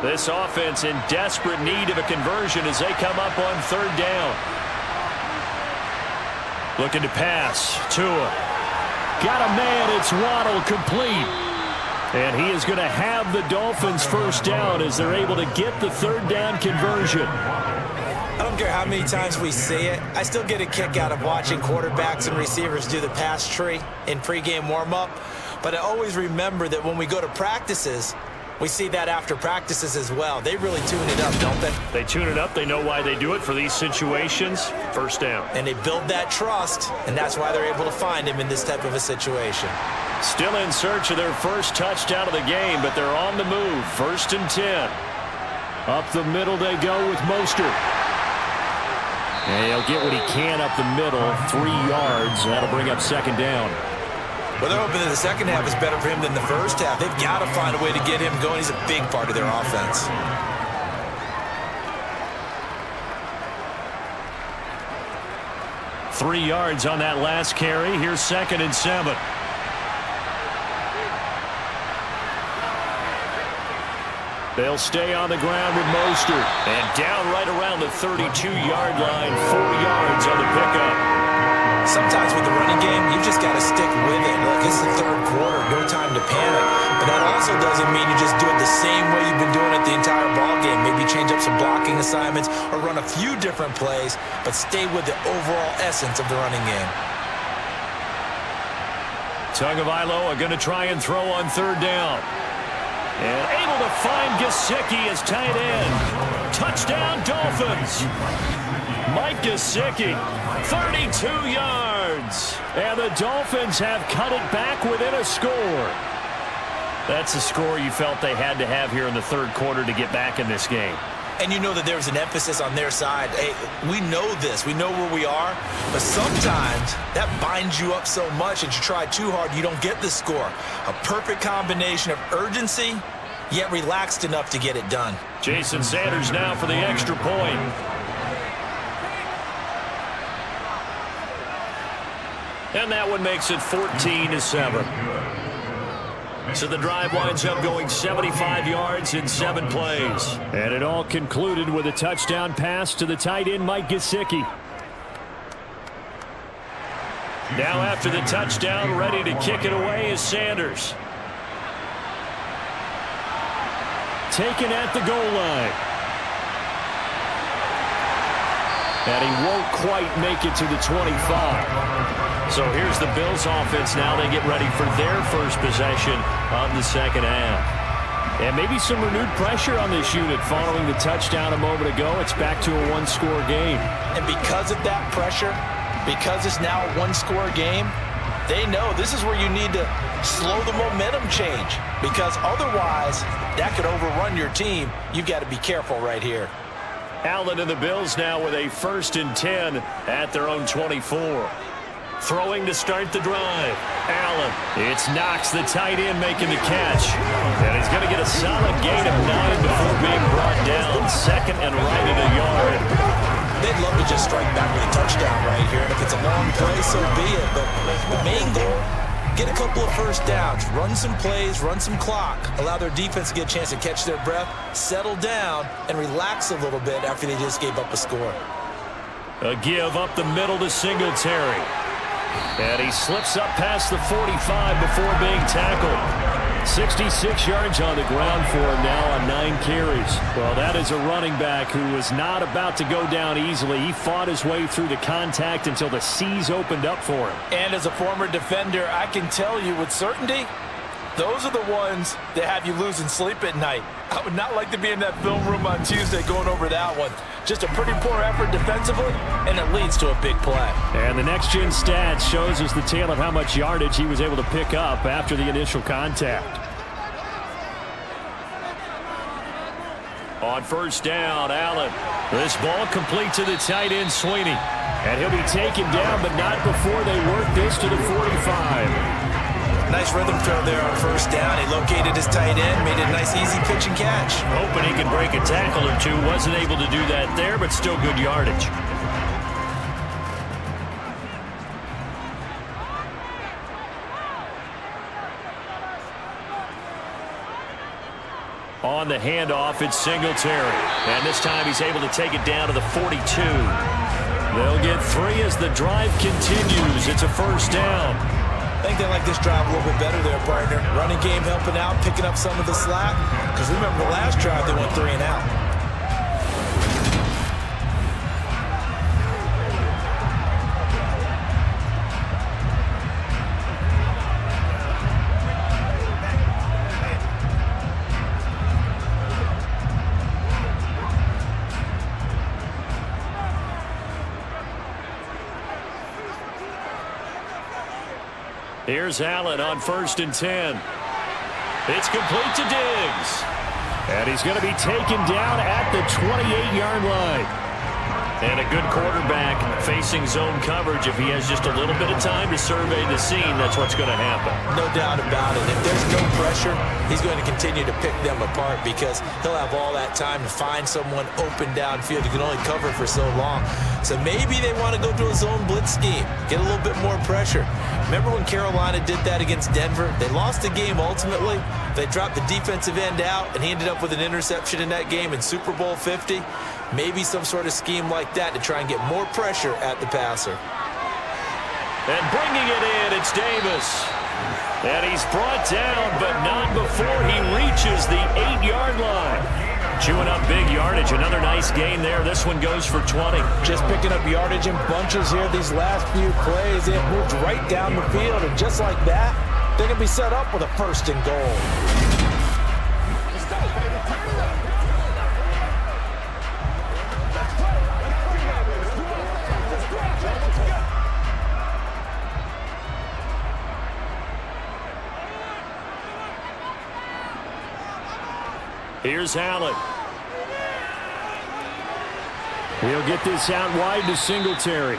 This offense in desperate need of a conversion as they come up on 3rd down. Looking to pass. Tua. Got a man. It's Waddle complete. And he is going to have the Dolphins 1st down as they're able to get the 3rd down conversion. I don't care how many times we see it. I still get a kick out of watching quarterbacks and receivers do the pass tree in pregame warm-up. But I always remember that when we go to practices, we see that after practices as well. They really tune it up, don't they? They tune it up. They know why they do it for these situations. 1st down. And they build that trust, and that's why they're able to find him in this type of a situation. Still in search of their first touchdown of the game, but they're on the move. 1st and 10. Up the middle they go with Mostert. And he'll get what he can up the middle. 3 yards. That'll bring up 2nd down. Well, they're hoping that the second half is better for him than the first half. They've got to find a way to get him going. He's a big part of their offense. Three yards on that last carry. Here's 2nd and 7. They'll stay on the ground with Mostert. And down right around the 32-yard line. 4 yards on the pickup. Sometimes with the running game, you just got to stick with it. Look, it's the 3rd quarter. No time to panic. But that also doesn't mean you just do it the same way you've been doing it the entire ball game. Maybe change up some blocking assignments or run a few different plays, but stay with the overall essence of the running game. Tagovailoa going to try and throw on 3rd down. And able to find Gesicki as tight end. Touchdown, Dolphins. Mike Gesicki, 32 yards. And the Dolphins have cut it back within a score. That's a score you felt they had to have here in the 3rd quarter to get back in this game. And you know that there was an emphasis on their side. Hey, we know this. We know where we are. But sometimes that binds you up so much that you try too hard, you don't get the score. A perfect combination of urgency, yet relaxed enough to get it done. Jason Sanders now for the extra point. And that one makes it 14-7. So the drive winds up going 75 yards in 7 plays. And it all concluded with a touchdown pass to the tight end, Mike Gesicki. Now after the touchdown, ready to kick it away is Sanders. Taken at the goal line. And he won't quite make it to the 25. So here's the Bills offense now. They get ready for their first possession of the second half. And maybe some renewed pressure on this unit following the touchdown a moment ago. It's back to a one-score game. And because of that pressure, because it's now a one-score game, they know this is where you need to slow the momentum change, because otherwise that could overrun your team. You've got to be careful right here. Allen and the Bills now with a 1st and 10 at their own 24. Throwing to start the drive. Allen. It's Knox, the tight end, making the catch. And he's going to get a solid gain of 9 before being brought down. 2nd and right at a yard. They'd love to just strike back with a touchdown right here. And if it's a long play, so be it. But the main goal, get a couple of first downs. Run some plays, run some clock. Allow their defense to get a chance to catch their breath, settle down, and relax a little bit after they just gave up a score. A give up the middle to Singletary. And he slips up past the 45 before being tackled. 66 yards on the ground for him now on 9 carries. Well, that is a running back who was not about to go down easily. He fought his way through the contact until the seas opened up for him. And as a former defender, I can tell you with certainty, those are the ones that have you losing sleep at night. I would not like to be in that film room on Tuesday going over that one. Just a pretty poor effort defensively, and it leads to a big play. And the next-gen stats shows us the tale of how much yardage he was able to pick up after the initial contact. On 1st down, Allen. This ball complete to the tight end, Sweeney. And he'll be taken down, but not before they work this to the 45. Nice rhythm throw there on 1st down. He located his tight end, made it a nice easy pitch and catch. Hoping he could break a tackle or two. Wasn't able to do that there, but still good yardage. On the handoff, it's Singletary. And this time he's able to take it down to the 42. They'll get 3 as the drive continues. It's a 1st down. I think they like this drive a little bit better there, partner. Running game helping out, picking up some of the slack. Because remember the last drive, they went 3 and out. Here's Allen on 1st and 10. It's complete to Diggs. And he's going to be taken down at the 28-yard line. And a good quarterback facing zone coverage. If he has just a little bit of time to survey the scene, that's what's going to happen. No doubt about it. If there's no pressure, he's going to continue to pick them apart because he'll have all that time to find someone open downfield. He can only cover for so long. So maybe they want to go to a zone blitz scheme, get a little bit more pressure. Remember when Carolina did that against Denver? They lost the game ultimately. They dropped the defensive end out, and he ended up with an interception in that game in Super Bowl 50. Maybe some sort of scheme like that to try and get more pressure at the passer. And bringing it in, it's Davis. And he's brought down, but not before he reaches the 8-yard line. Chewing up big yardage. Another nice gain there. This one goes for 20. Just picking up yardage in bunches here these last few plays. They have moved right down the field, and just like that, they're going to be set up with a 1st and goal. Here's Allen. He'll get this out wide to Singletary.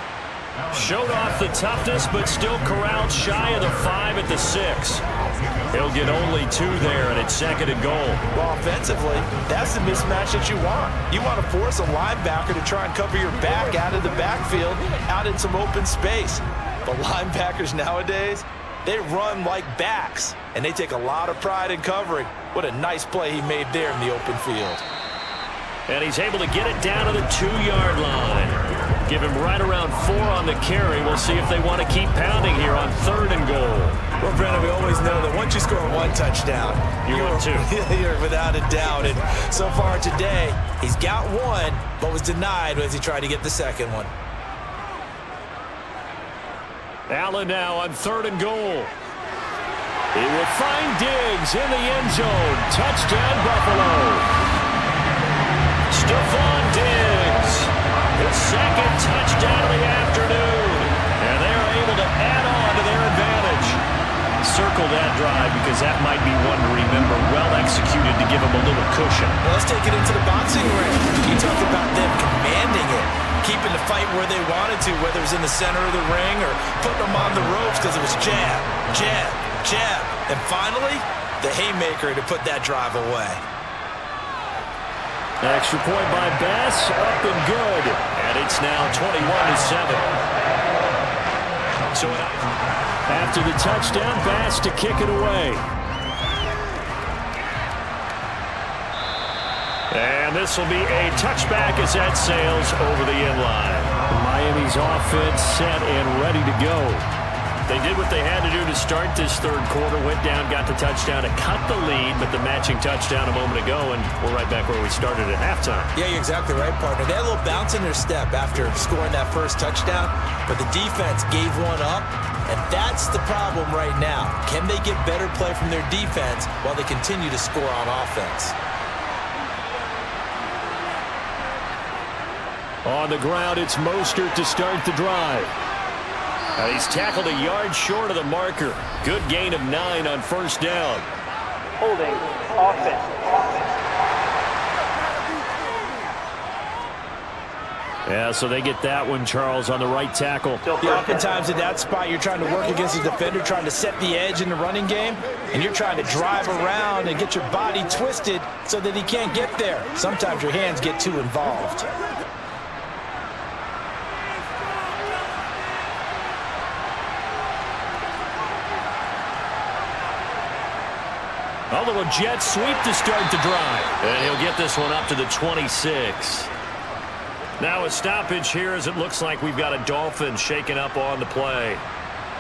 Showed off the toughness, but still corralled shy of the 5 at the 6. He'll get only 2 there, and it's 2nd and goal. Well, offensively, that's the mismatch that you want. You want to force a linebacker to try and cover your back out of the backfield, out in some open space. But linebackers nowadays, they run like backs, and they take a lot of pride in covering. What a nice play he made there in the open field. And he's able to get it down to the 2-yard line. Give him right around 4 on the carry. We'll see if they want to keep pounding here on 3rd and goal. Well, Brennan, we always know that once you score 1 touchdown, you're 2. You're without a doubt. And so far today, he's got 1, but was denied as he tried to get the 2nd one. Allen now on 3rd and goal. He will find Diggs in the end zone. Touchdown, Buffalo. Stephon Diggs, his second touchdown of the afternoon. And they're able to add on to their advantage. Circle that drive because that might be one to remember. Well executed to give them a little cushion. Well, let's take it into the boxing ring. You talk about them commanding it, keeping the fight where they wanted to, whether it was in the center of the ring or putting them on the ropes because it was jab, jab, jab. And finally, the haymaker to put that drive away. Extra point by Bass, up and good. And it's now 21-7. So after the touchdown, Bass to kick it away. And this will be a touchback as that sails over the end line. Miami's offense set and ready to go. They did what they had to do to start this third quarter. Went down, got the touchdown to cut the lead, but the matching touchdown a moment ago, and we're right back where we started at halftime. Yeah, you're exactly right, partner. They had a little bounce in their step after scoring that first touchdown, but the defense gave one up, and that's the problem right now. Can they get better play from their defense while they continue to score on offense? On the ground, it's Mostert to start the drive. He's tackled a yard short of the marker. Good gain of 9 on first down. Holding. Offense. Yeah, so they get that one, Charles, on the right tackle. Yeah, oftentimes in that spot, you're trying to work against a defender, trying to set the edge in the running game, and you're trying to drive around and get your body twisted so that he can't get there. Sometimes your hands get too involved. A little jet sweep to start the drive. And he'll get this one up to the 26. Now a stoppage here as it looks like we've got a Dolphin shaken up on the play.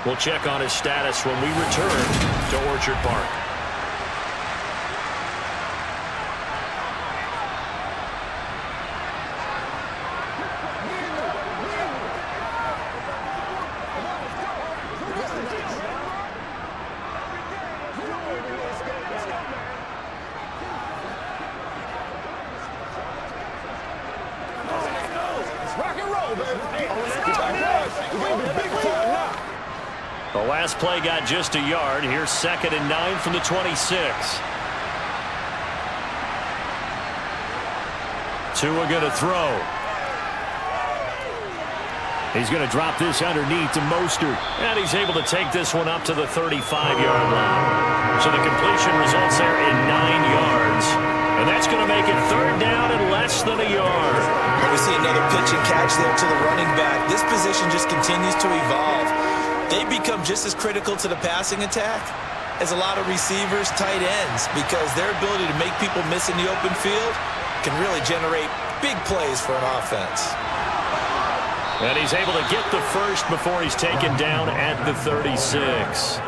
We'll check on his status when we return to Orchard Park. The last play got just a yard. Here's 2nd and 9 from the 26. Tua going to throw. He's going to drop this underneath to Mostert. And he's able to take this one up to the 35-yard line. So the completion results there in 9 yards. And that's going to make it 3rd down and less than a yard. We see another pitch and catch there to the running back. This position just continues to evolve. They become just as critical to the passing attack as a lot of receivers, tight ends, because their ability to make people miss in the open field can really generate big plays for an offense. And he's able to get the first before he's taken down at the 36.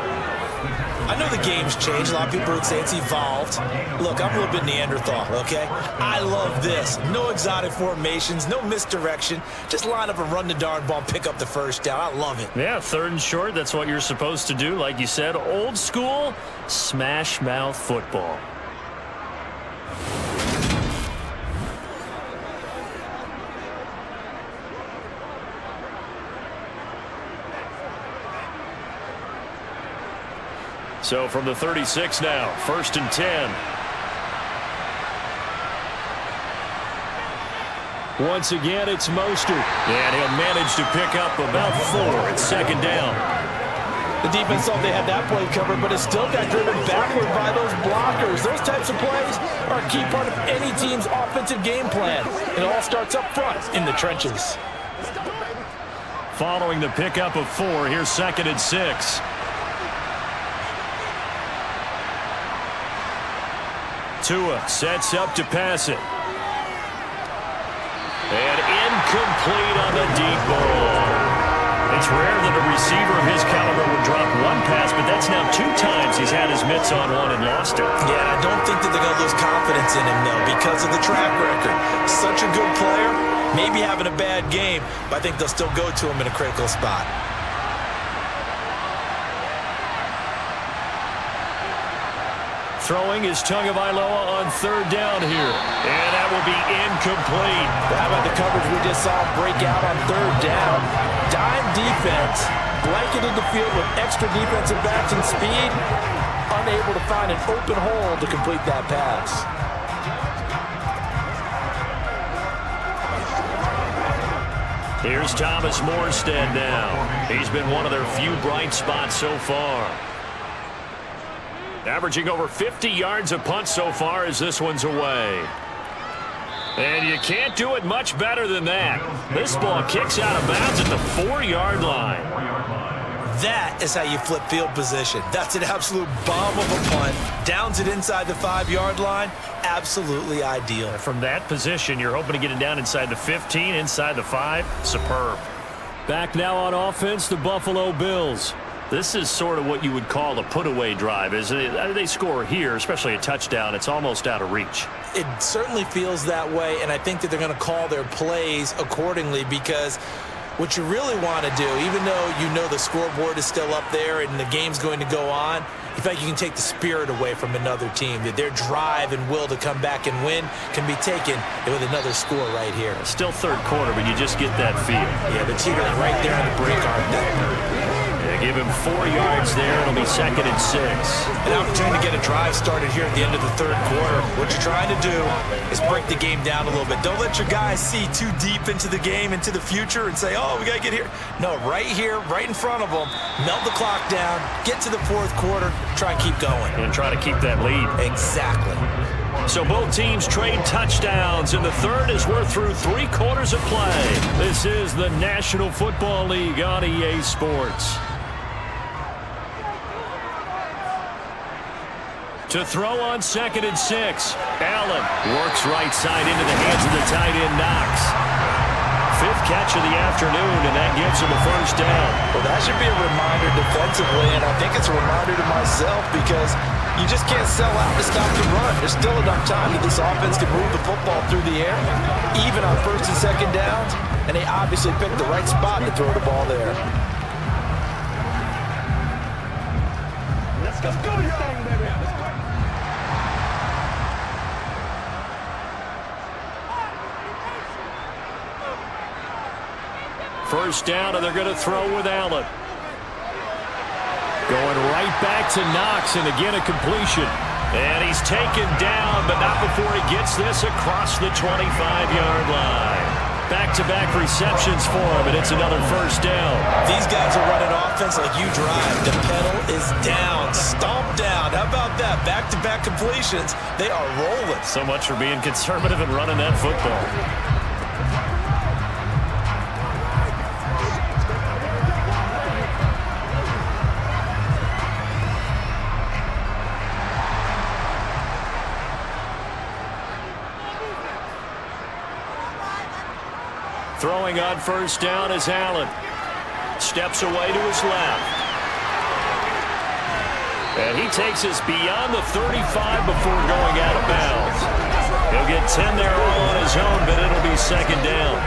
I know the game's changed. A lot of people would say it's evolved. Look, I'm a little bit Neanderthal, okay? I love this. No exotic formations, no misdirection. Just line up and run the darn ball and pick up the first down. I love it. Yeah, 3rd and short. That's what you're supposed to do. Like you said, old school, smash mouth football. So from the 36 now, 1st and 10. Once again, it's Mostert. And he'll manage to pick up about 4. It's 2nd down. The defense thought they had that play covered, but it still got driven backward by those blockers. Those types of plays are a key part of any team's offensive game plan. It all starts up front in the trenches. Following the pickup of 4, here's 2nd and 6. Tua sets up to pass it. And incomplete on the deep ball. It's rare that a receiver of his caliber would drop one pass, but that's now 2 times he's had his mitts on one and lost it. Yeah, I don't think that they're going to lose confidence in him, though, because of the track record. Such a good player, maybe having a bad game, but I think they'll still go to him in a critical spot. Throwing is Tagovailoa on third down here. And that will be incomplete. How about the coverage we just saw break out on third down? Dime defense, blanketed the field with extra defensive backs and speed, unable to find an open hole to complete that pass. Here's Thomas Morstead now. He's been one of their few bright spots so far. Averaging over 50 yards a punt so far as this one's away. And you can't do it much better than that. This ball kicks out of bounds at the 4-yard line. That is how you flip field position. That's an absolute bomb of a punt. Downs it inside the 5-yard line. Absolutely ideal. From that position, you're hoping to get it down inside the 15, inside the 5. Superb. Back now on offense, the Buffalo Bills. This is sort of what you would call a put-away drive, isn't it? They score here, especially a touchdown. It's almost out of reach. It certainly feels that way, and I think that they're going to call their plays accordingly, because what you really want to do, even though you know the scoreboard is still up there and the game's going to go on, in fact, you can take the spirit away from another team, that their drive and will to come back and win can be taken with another score right here. Still third quarter, but you just get that feel. Yeah, the teetering right there on the break arm. Give him 4 yards there. It'll be 2nd and 6. An opportunity to get a drive started here at the end of the third quarter. What you're trying to do is break the game down a little bit. Don't let your guys see too deep into the game, into the future, and say, oh, we got to get here. No, right here, right in front of them. Melt the clock down, get to the fourth quarter, try and keep going. And try to keep that lead. Exactly. So both teams trade touchdowns, and the third as we're through 3 quarters of play. This is the National Football League on EA Sports. To throw on 2nd and 6. Allen works right side into the hands of the tight end, Knox. 5th catch of the afternoon, and that gives him a first down. Well, that should be a reminder defensively, and I think it's a reminder to myself, because you just can't sell out to stop the run. There's still enough time that this offense can move the football through the air, even on 1st and 2nd downs, and they obviously picked the right spot to throw the ball there. Let's go, you thing, baby. First down, and they're going to throw with Allen. Going right back to Knox, and again a completion. And he's taken down, but not before he gets this across the 25-yard line. Back-to-back receptions for him, and it's another first down. These guys are running offense like you drive. The pedal is down, stomp down. How about that? Back-to-back completions. They are rolling. So much for being conservative and running that football. Throwing on first down is Allen. Steps away to his left. And he takes us beyond the 35 before going out of bounds. He'll get 10 there all on his own, but it'll be 2nd down.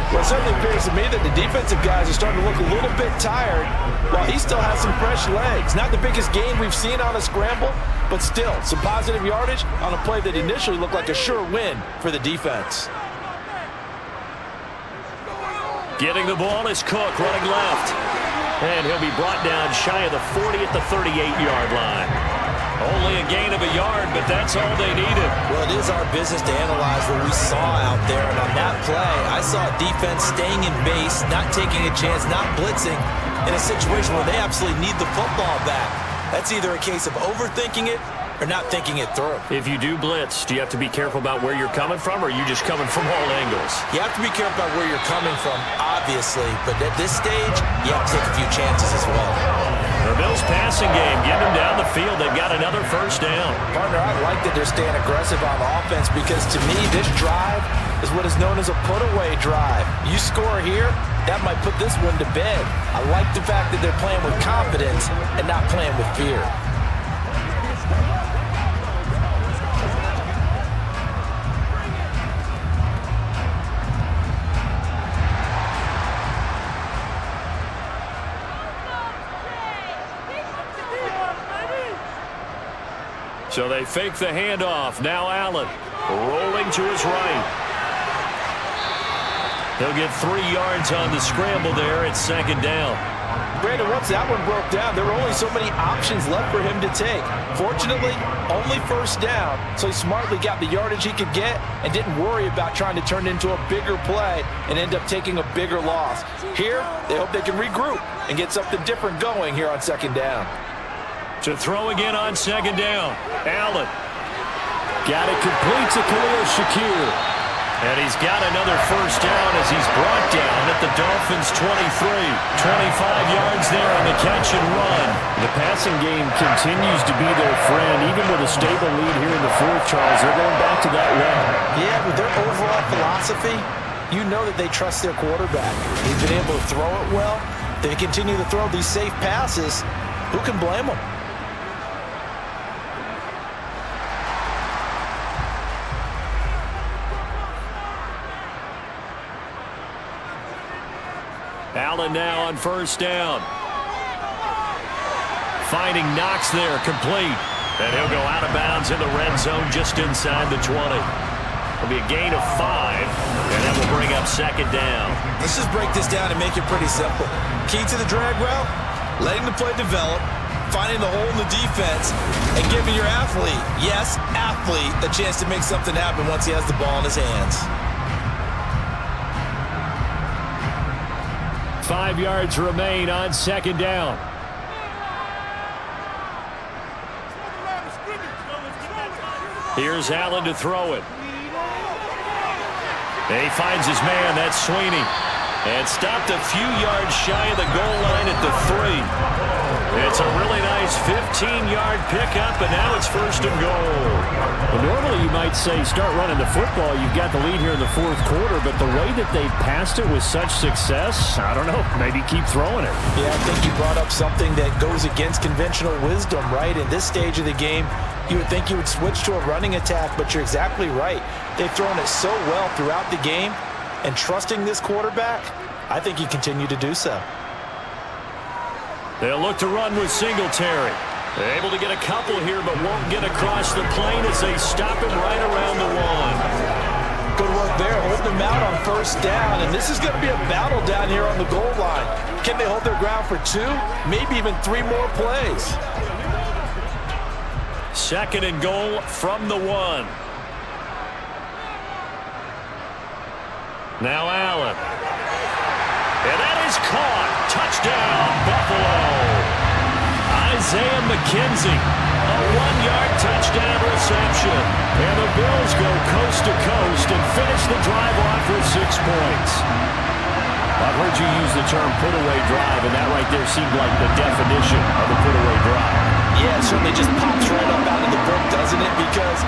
Well, it certainly appears to me that the defensive guys are starting to look a little bit tired, while he still has some fresh legs. Not the biggest gain we've seen on a scramble, but still some positive yardage on a play that initially looked like a sure win for the defense. Getting the ball is Cook running left. And he'll be brought down shy of the 40 at the 38-yard line. Only a gain of a yard, but that's all they needed. Well, it is our business to analyze what we saw out there. And on that play, I saw defense staying in base, not taking a chance, not blitzing in a situation where they absolutely need the football back. That's either a case of overthinking it or not thinking it through. If you do blitz, do you have to be careful about where you're coming from, or are you just coming from all angles? You have to be careful about where you're coming from, obviously, but at this stage, you have to take a few chances as well. The Bills passing game, getting them down the field. They've got another first down. Partner, I like that they're staying aggressive on offense, because to me, this drive is what is known as a put-away drive. You score here, that might put this one to bed. I like the fact that they're playing with confidence and not playing with fear. So they fake the handoff. Now Allen rolling to his right. He'll get 3 yards on the scramble there at second down. Brandon, once that one broke down, there were only so many options left for him to take. Fortunately, only first down, so he smartly got the yardage he could get and didn't worry about trying to turn it into a bigger play and end up taking a bigger loss. Here, they hope they can regroup and get something different going here on second down. To throw again on second down. Allen. Got it complete to Khalil Shakir. And he's got another first down as he's brought down at the Dolphins' 23. 25 yards there on the catch and run. The passing game continues to be their friend. Even with a stable lead here in the fourth, Charles, they're going back to that well. Yeah, with their overall philosophy, you know that they trust their quarterback. They've been able to throw it well. They continue to throw these safe passes. Who can blame them? Allen now on first down. Finding Knox there, complete. And he'll go out of bounds in the red zone just inside the 20. It'll be a gain of 5, and that will bring up second down. Let's just break this down and make it pretty simple. Key to the drag route, letting the play develop, finding the hole in the defense, and giving your athlete, yes, athlete, a chance to make something happen once he has the ball in his hands. 5 yards remain on second down. Here's Allen to throw it. And he finds his man. That's Sweeney. And stopped a few yards shy of the goal line at the 3. It's a really nice 15-yard pickup, and now it's first and goal. Well, normally you might say start running the football. You've got the lead here in the fourth quarter, but the way that they've passed it with such success, I don't know, maybe keep throwing it. Yeah, I think you brought up something that goes against conventional wisdom, right? In this stage of the game, you would think you would switch to a running attack, but you're exactly right. They've thrown it so well throughout the game, and trusting this quarterback, I think you continue to do so. They'll look to run with Singletary. They're able to get a couple here, but won't get across the plane as they stop him right around the 1. Good work there, holding them out on first down, and this is going to be a battle down here on the goal line. Can they hold their ground for 2, maybe even 3 more plays? Second and goal from the 1. Now Allen. And that is caught. Touchdown, Buffalo. Isaiah McKenzie, a 1-yard touchdown reception. And the Bills go coast to coast and finish the drive off with 6 points. I've heard you use the term put-away drive, and that right there seemed like the definition of a put-away drive. Yeah, it certainly just pops right up out of the book, doesn't it? Because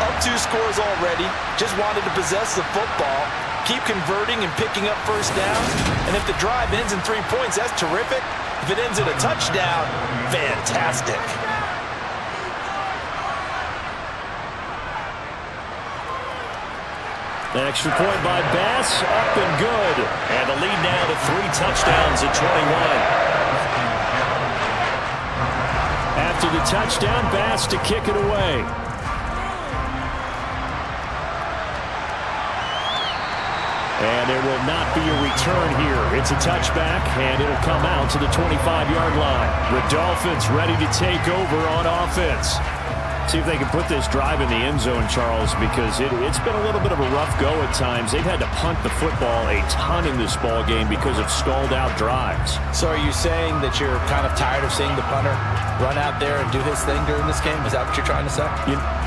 up 2 scores already, just wanted to possess the football, keep converting and picking up first downs, and if the drive ends in 3 points, that's terrific. If it ends in a touchdown, fantastic. An extra point by Bass, up and good. And the lead now to 3 touchdowns at 21. After the touchdown, Bass to kick it away. And there will not be a return here. It's a touchback, and it'll come out to the 25-yard line. The Dolphins ready to take over on offense. See if they can put this drive in the end zone, Charles, because it's been a little bit of a rough go at times. They've had to punt the football a ton in this ball game because of stalled-out drives. So are you saying that you're kind of tired of seeing the punter run out there and do his thing during this game? Is that what you're trying to say?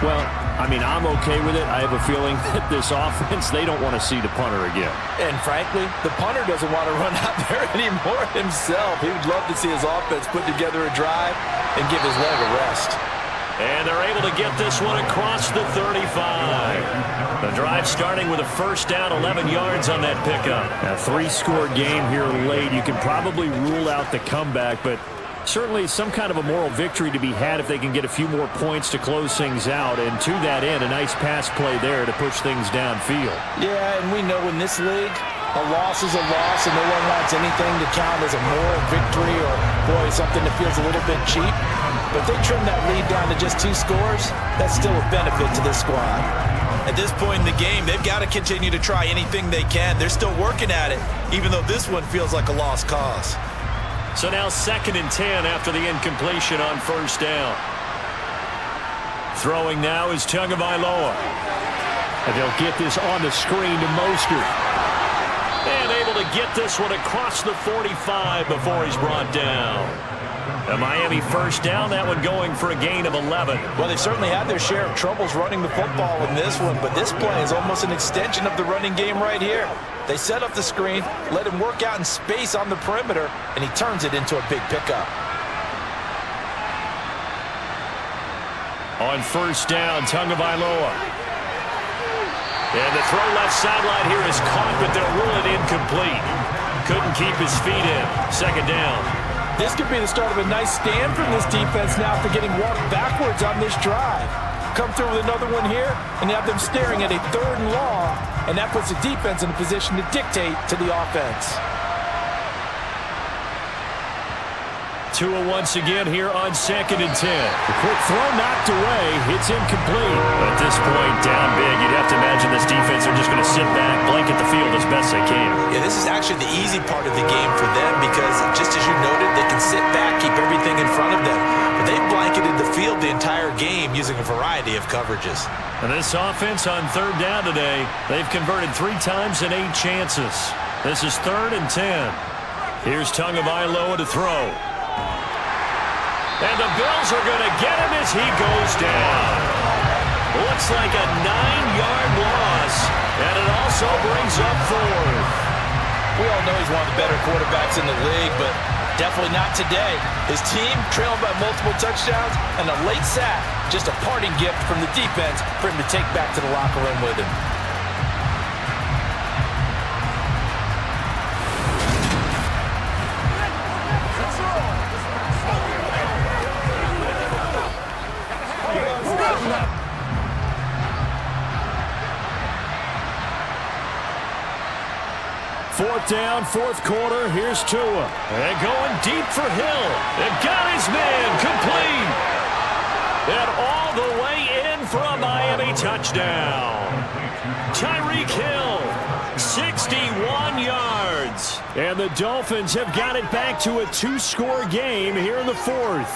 Well, I mean, I'm okay with it. I have a feeling that this offense, they don't want to see the punter again. And frankly, the punter doesn't want to run out there anymore himself. He would love to see his offense put together a drive and give his leg a rest. And they're able to get this one across the 35. The drive starting with a first down, 11 yards on that pickup. A 3-score game here late. You can probably rule out the comeback, but certainly some kind of a moral victory to be had if they can get a few more points to close things out. And to that end, a nice pass play there to push things downfield. Yeah, and we know in this league, a loss is a loss, and no one wants anything to count as a moral victory or, boy, something that feels a little bit cheap. but if they trim that lead down to just 2 scores, that's still a benefit to this squad. At this point in the game, they've got to continue to try anything they can. They're still working at it, even though this one feels like a lost cause. So now 2nd and 10 after the incompletion on 1st down. Throwing now is Tagovailoa. And they'll get this on the screen to Mostert. And able to get this one across the 45 before he's brought down. A Miami 1st down, that one going for a gain of 11. Well, they've certainly had their share of troubles running the football in this one, but this play is almost an extension of the running game right here. They set up the screen, let him work out in space on the perimeter, and he turns it into a big pickup. On 1st down, Tagovailoa. And the throw left sideline here is caught, but they'll rule it incomplete. Couldn't keep his feet in. 2nd down. This could be the start of a nice stand from this defense now after getting walked backwards on this drive. Come through with another one here, and you have them staring at a 3rd and long, and that puts the defense in a position to dictate to the offense. Tua once again here on 2nd and 10. The quick throw knocked away. It's incomplete. At this point, down big, you'd have to imagine this defense are just going to sit back, blanket the field as best they can. Yeah, this is actually the easy part of the game for them because, just as you noted, they can sit back, keep everything in front of them. But they've blanketed the field the entire game using a variety of coverages. And this offense on 3rd down today, they've converted 3 times in 8 chances. This is 3rd and 10. Here's Tagovailoa to throw. And the Bills are going to get him as he goes down. Looks like a 9-yard loss, and it also brings up 4th. We all know he's one of the better quarterbacks in the league, but definitely not today. His team trailing by multiple touchdowns, and a late sack, just a parting gift from the defense for him to take back to the locker room with him. Fourth down, 4th quarter. Here's Tua. And going deep for Hill. And got his man complete. And all the way in for a Miami touchdown. Tyreek Hill, 61 yards. And the Dolphins have got it back to a 2-score game here in the 4th.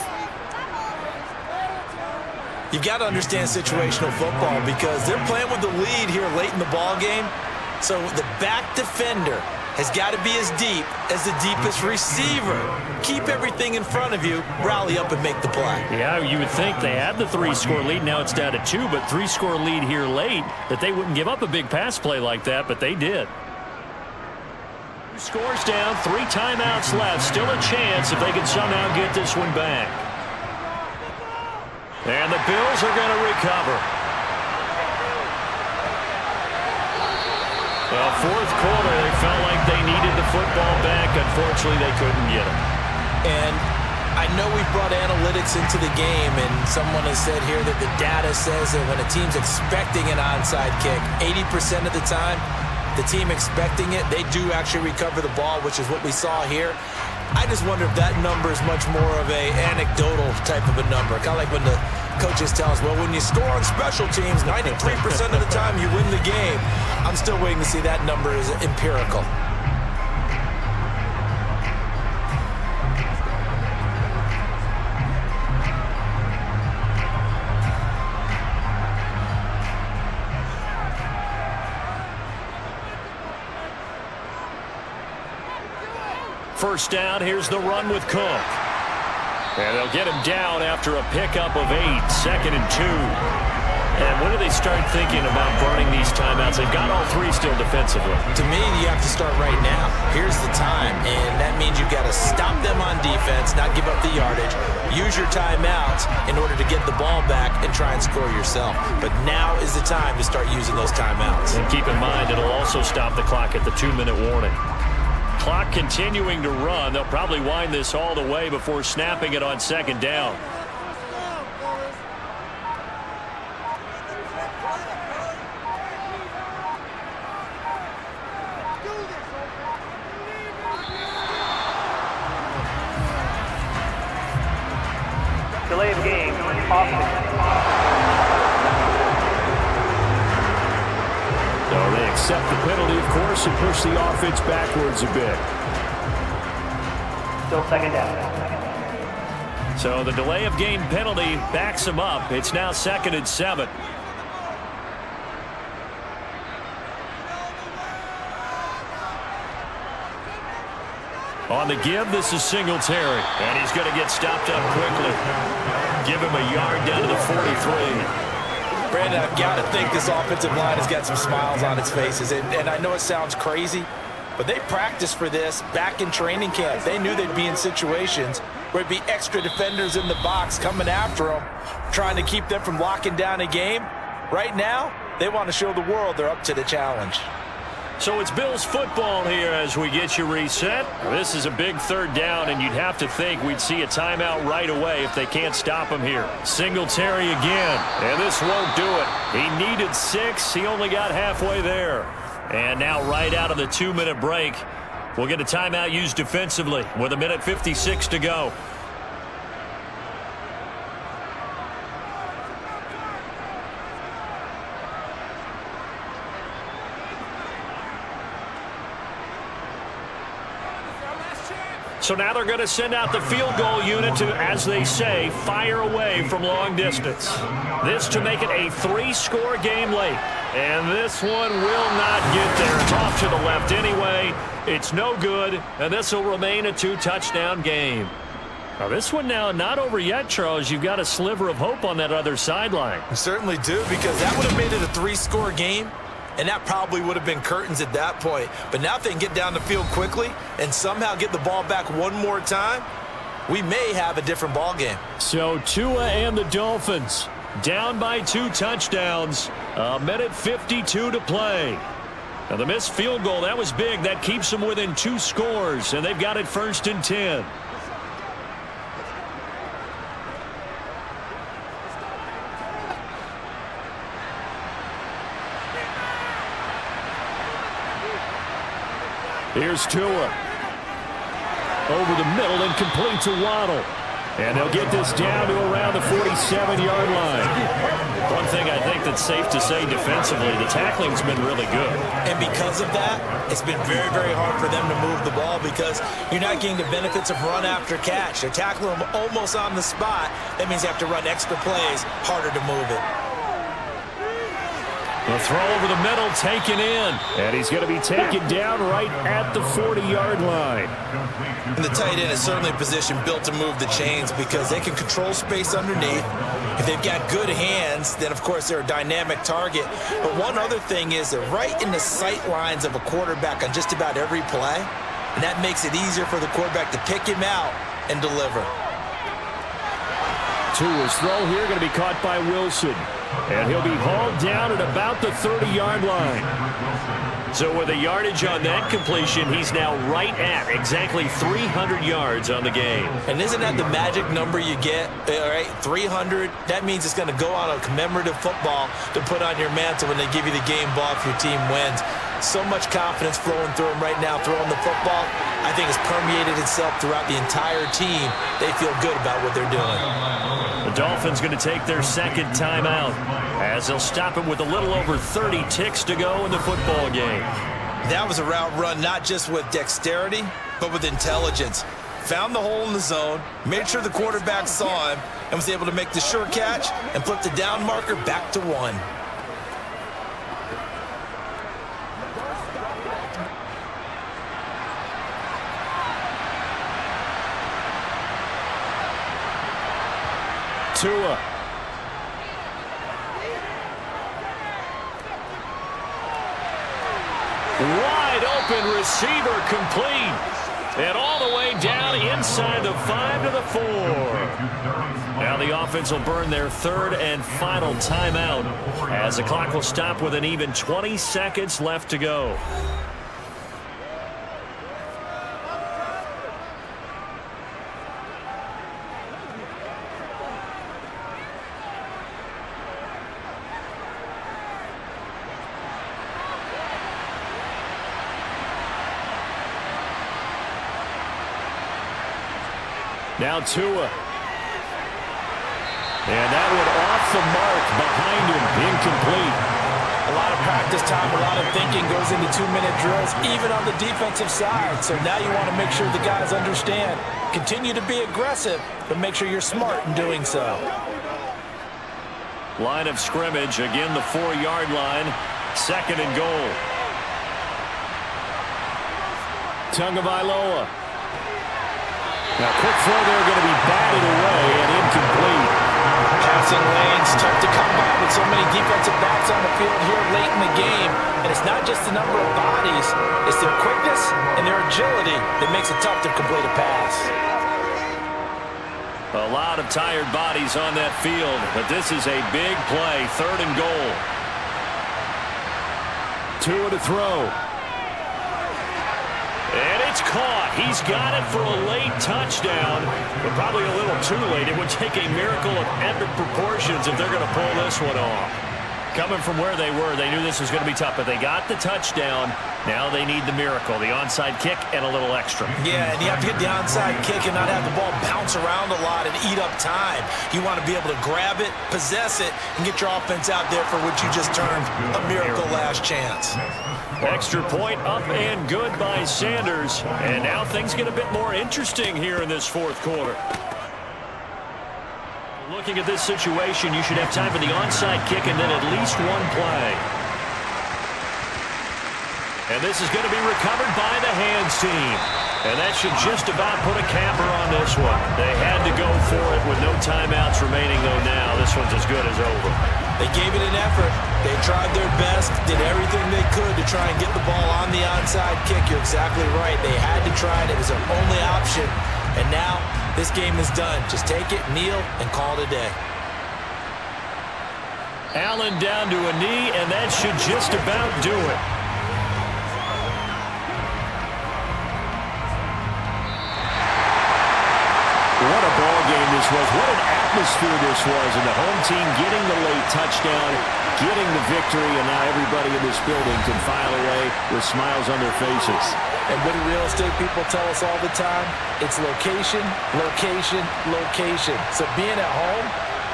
You've got to understand situational football because they're playing with the lead here late in the ball game. So the back defender has got to be as deep as the deepest receiver. Keep everything in front of you, rally up and make the play. Yeah, you would think they had the 3-score lead. Now it's down to 2, but 3-score lead here late, that they wouldn't give up a big pass play like that, but they did. 2 scores down, 3 timeouts left. Still a chance if they can somehow get this one back. And the Bills are going to recover. Well, 4th quarter, they felt like they needed the football back. Unfortunately, they couldn't get it. And I know we've brought analytics into the game, and someone has said here that the data says that when a team's expecting an onside kick, 80% of the time, the team expecting it, they do actually recover the ball, which is what we saw here. I just wonder if that number is much more of a anecdotal type of a number. Kind of like when the coaches tell us, well, when you score on special teams, 93% of the time you win the game. I'm still waiting to see that number is empirical. First down, here's the run with Cook. And they'll get him down after a pickup of 8, 2nd and 2. And when do they start thinking about burning these timeouts? They've got all 3 still defensively. To me, you have to start right now. Here's the time, and that means you've got to stop them on defense, not give up the yardage, use your timeouts in order to get the ball back and try and score yourself. But now is the time to start using those timeouts. And keep in mind, it'll also stop the clock at the 2-minute warning. Clock continuing to run. They'll probably wind this all the way before snapping it on 2nd down. Delay offense. So they accept the penalty, of course, and push the offense backwards a bit. Still second down. So the delay of game penalty backs them up. It's now 2nd and 7. On the give, this is Singletary. And he's going to get stopped up quickly. Give him a yard down to the 43. Brandon, I've got to think this offensive line has got some smiles on its faces. And I know it sounds crazy, but they practiced for this back in training camp. They knew they'd be in situations where it'd be extra defenders in the box coming after them, trying to keep them from locking down a game. Right now, they want to show the world they're up to the challenge. So it's Bills football here as we get you reset. This is a big 3rd down, and you'd have to think we'd see a timeout right away if they can't stop him here. Singletary again, and this won't do it. He needed 6. He only got halfway there. And now right out of the 2-minute break, we'll get a timeout used defensively with 1:56 to go. So now they're going to send out the field goal unit to, as they say, fire away from long distance. This to make it a 3-score game late. And this one will not get there. It's off to the left anyway. It's no good, and this will remain a 2-touchdown game. Now this one now not over yet, Charles. You've got a sliver of hope on that other sideline. You certainly do, because that would have made it a 3-score game. And that probably would have been curtains at that point. But now if they can get down the field quickly and somehow get the ball back one more time, we may have a different ball game. So Tua and the Dolphins down by 2 touchdowns. 1:52 to play. Now the missed field goal, that was big. That keeps them within 2 scores, and they've got it 1st and 10. Here's Tua. Over the middle and complete to Waddle. And they'll get this down to around the 47-yard line. One thing I think that's safe to say defensively, the tackling's been really good. And because of that, it's been very, very hard for them to move the ball because you're not getting the benefits of run after catch. They're tackling them almost on the spot. That means they have to run extra plays, harder to move it. The throw over the middle, taken in. And he's going to be taken down right at the 40-yard line. And the tight end is certainly a position built to move the chains because they can control space underneath. If they've got good hands, then, of course, they're a dynamic target. But one other thing is they're right in the sight lines of a quarterback on just about every play. And that makes it easier for the quarterback to pick him out and deliver. Tua's throw here going to be caught by Wilson. And he'll be hauled down at about the 30-yard line. So with a yardage on that completion, he's now right at exactly 300 yards on the game. And isn't that the magic number you get? All right, 300. That means it's going to go on a commemorative football to put on your mantle when they give you the game ball if your team wins. So much confidence flowing through him right now, throwing the football. I think it's permeated itself throughout the entire team. They feel good about what they're doing. The Dolphins going to take their 2nd timeout as they'll stop him with a little over 30 ticks to go in the football game. That was a route run not just with dexterity, but with intelligence. Found the hole in the zone, made sure the quarterback saw him, and was able to make the sure catch and flip the down marker back to 1. Tua. Wide open receiver complete. And all the way down inside the 5 to the 4. Now the offense will burn their 3rd and final timeout as the clock will stop with an even 20 seconds left to go. Now Tua. And that one off the mark behind him, incomplete. A lot of practice time, a lot of thinking goes into 2-minute drills, even on the defensive side. So now you want to make sure the guys understand. Continue to be aggressive, but make sure you're smart in doing so. Line of scrimmage, again the 4-yard line, 2nd and goal. Tagovailoa. Now quick throw there, going to be batted away and incomplete. Passing lanes, tough to come by with so many defensive backs on the field here late in the game. And it's not just the number of bodies, it's their quickness and their agility that makes it tough to complete a pass. A lot of tired bodies on that field, but this is a big play, 3rd and goal. 2 to throw. And it's caught. He's got it for a late touchdown, but probably a little too late. It would take a miracle of epic proportions if they're going to pull this one off. Coming from where they were, they knew this was going to be tough, but they got the touchdown. Now they need the miracle, the onside kick and a little extra. Yeah, and you have to get the onside kick and not have the ball bounce around a lot and eat up time. You want to be able to grab it, possess it, and get your offense out there for what you just termed a miracle last chance. Extra point up and good by Sanders. And now things get a bit more interesting here in this 4th quarter. Looking at this situation, you should have time for the onside kick and then at least one play. And this is going to be recovered by the hands team. And that should just about put a capper on this one. They had to go for it with no timeouts remaining, though now this one's as good as over. They gave it an effort. They tried their best, did everything they could to try and get the ball on the onside kick. You're exactly right. They had to try it. It was their only option. And now this game is done. Just take it, kneel, and call it a day. Allen down to a knee, and that should just about do it. What a ball game this was. What an atmosphere this was. And the home team getting the late touchdown, getting the victory, and now everybody in this building can file away with smiles on their faces. And what do real estate people tell us all the time? It's location, location, location. So being at home,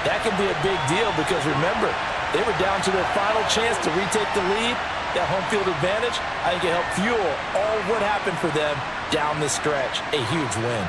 that can be a big deal because remember, they were down to their final chance to retake the lead. That home field advantage, I think it helped fuel all of what happened for them down the stretch. A huge win.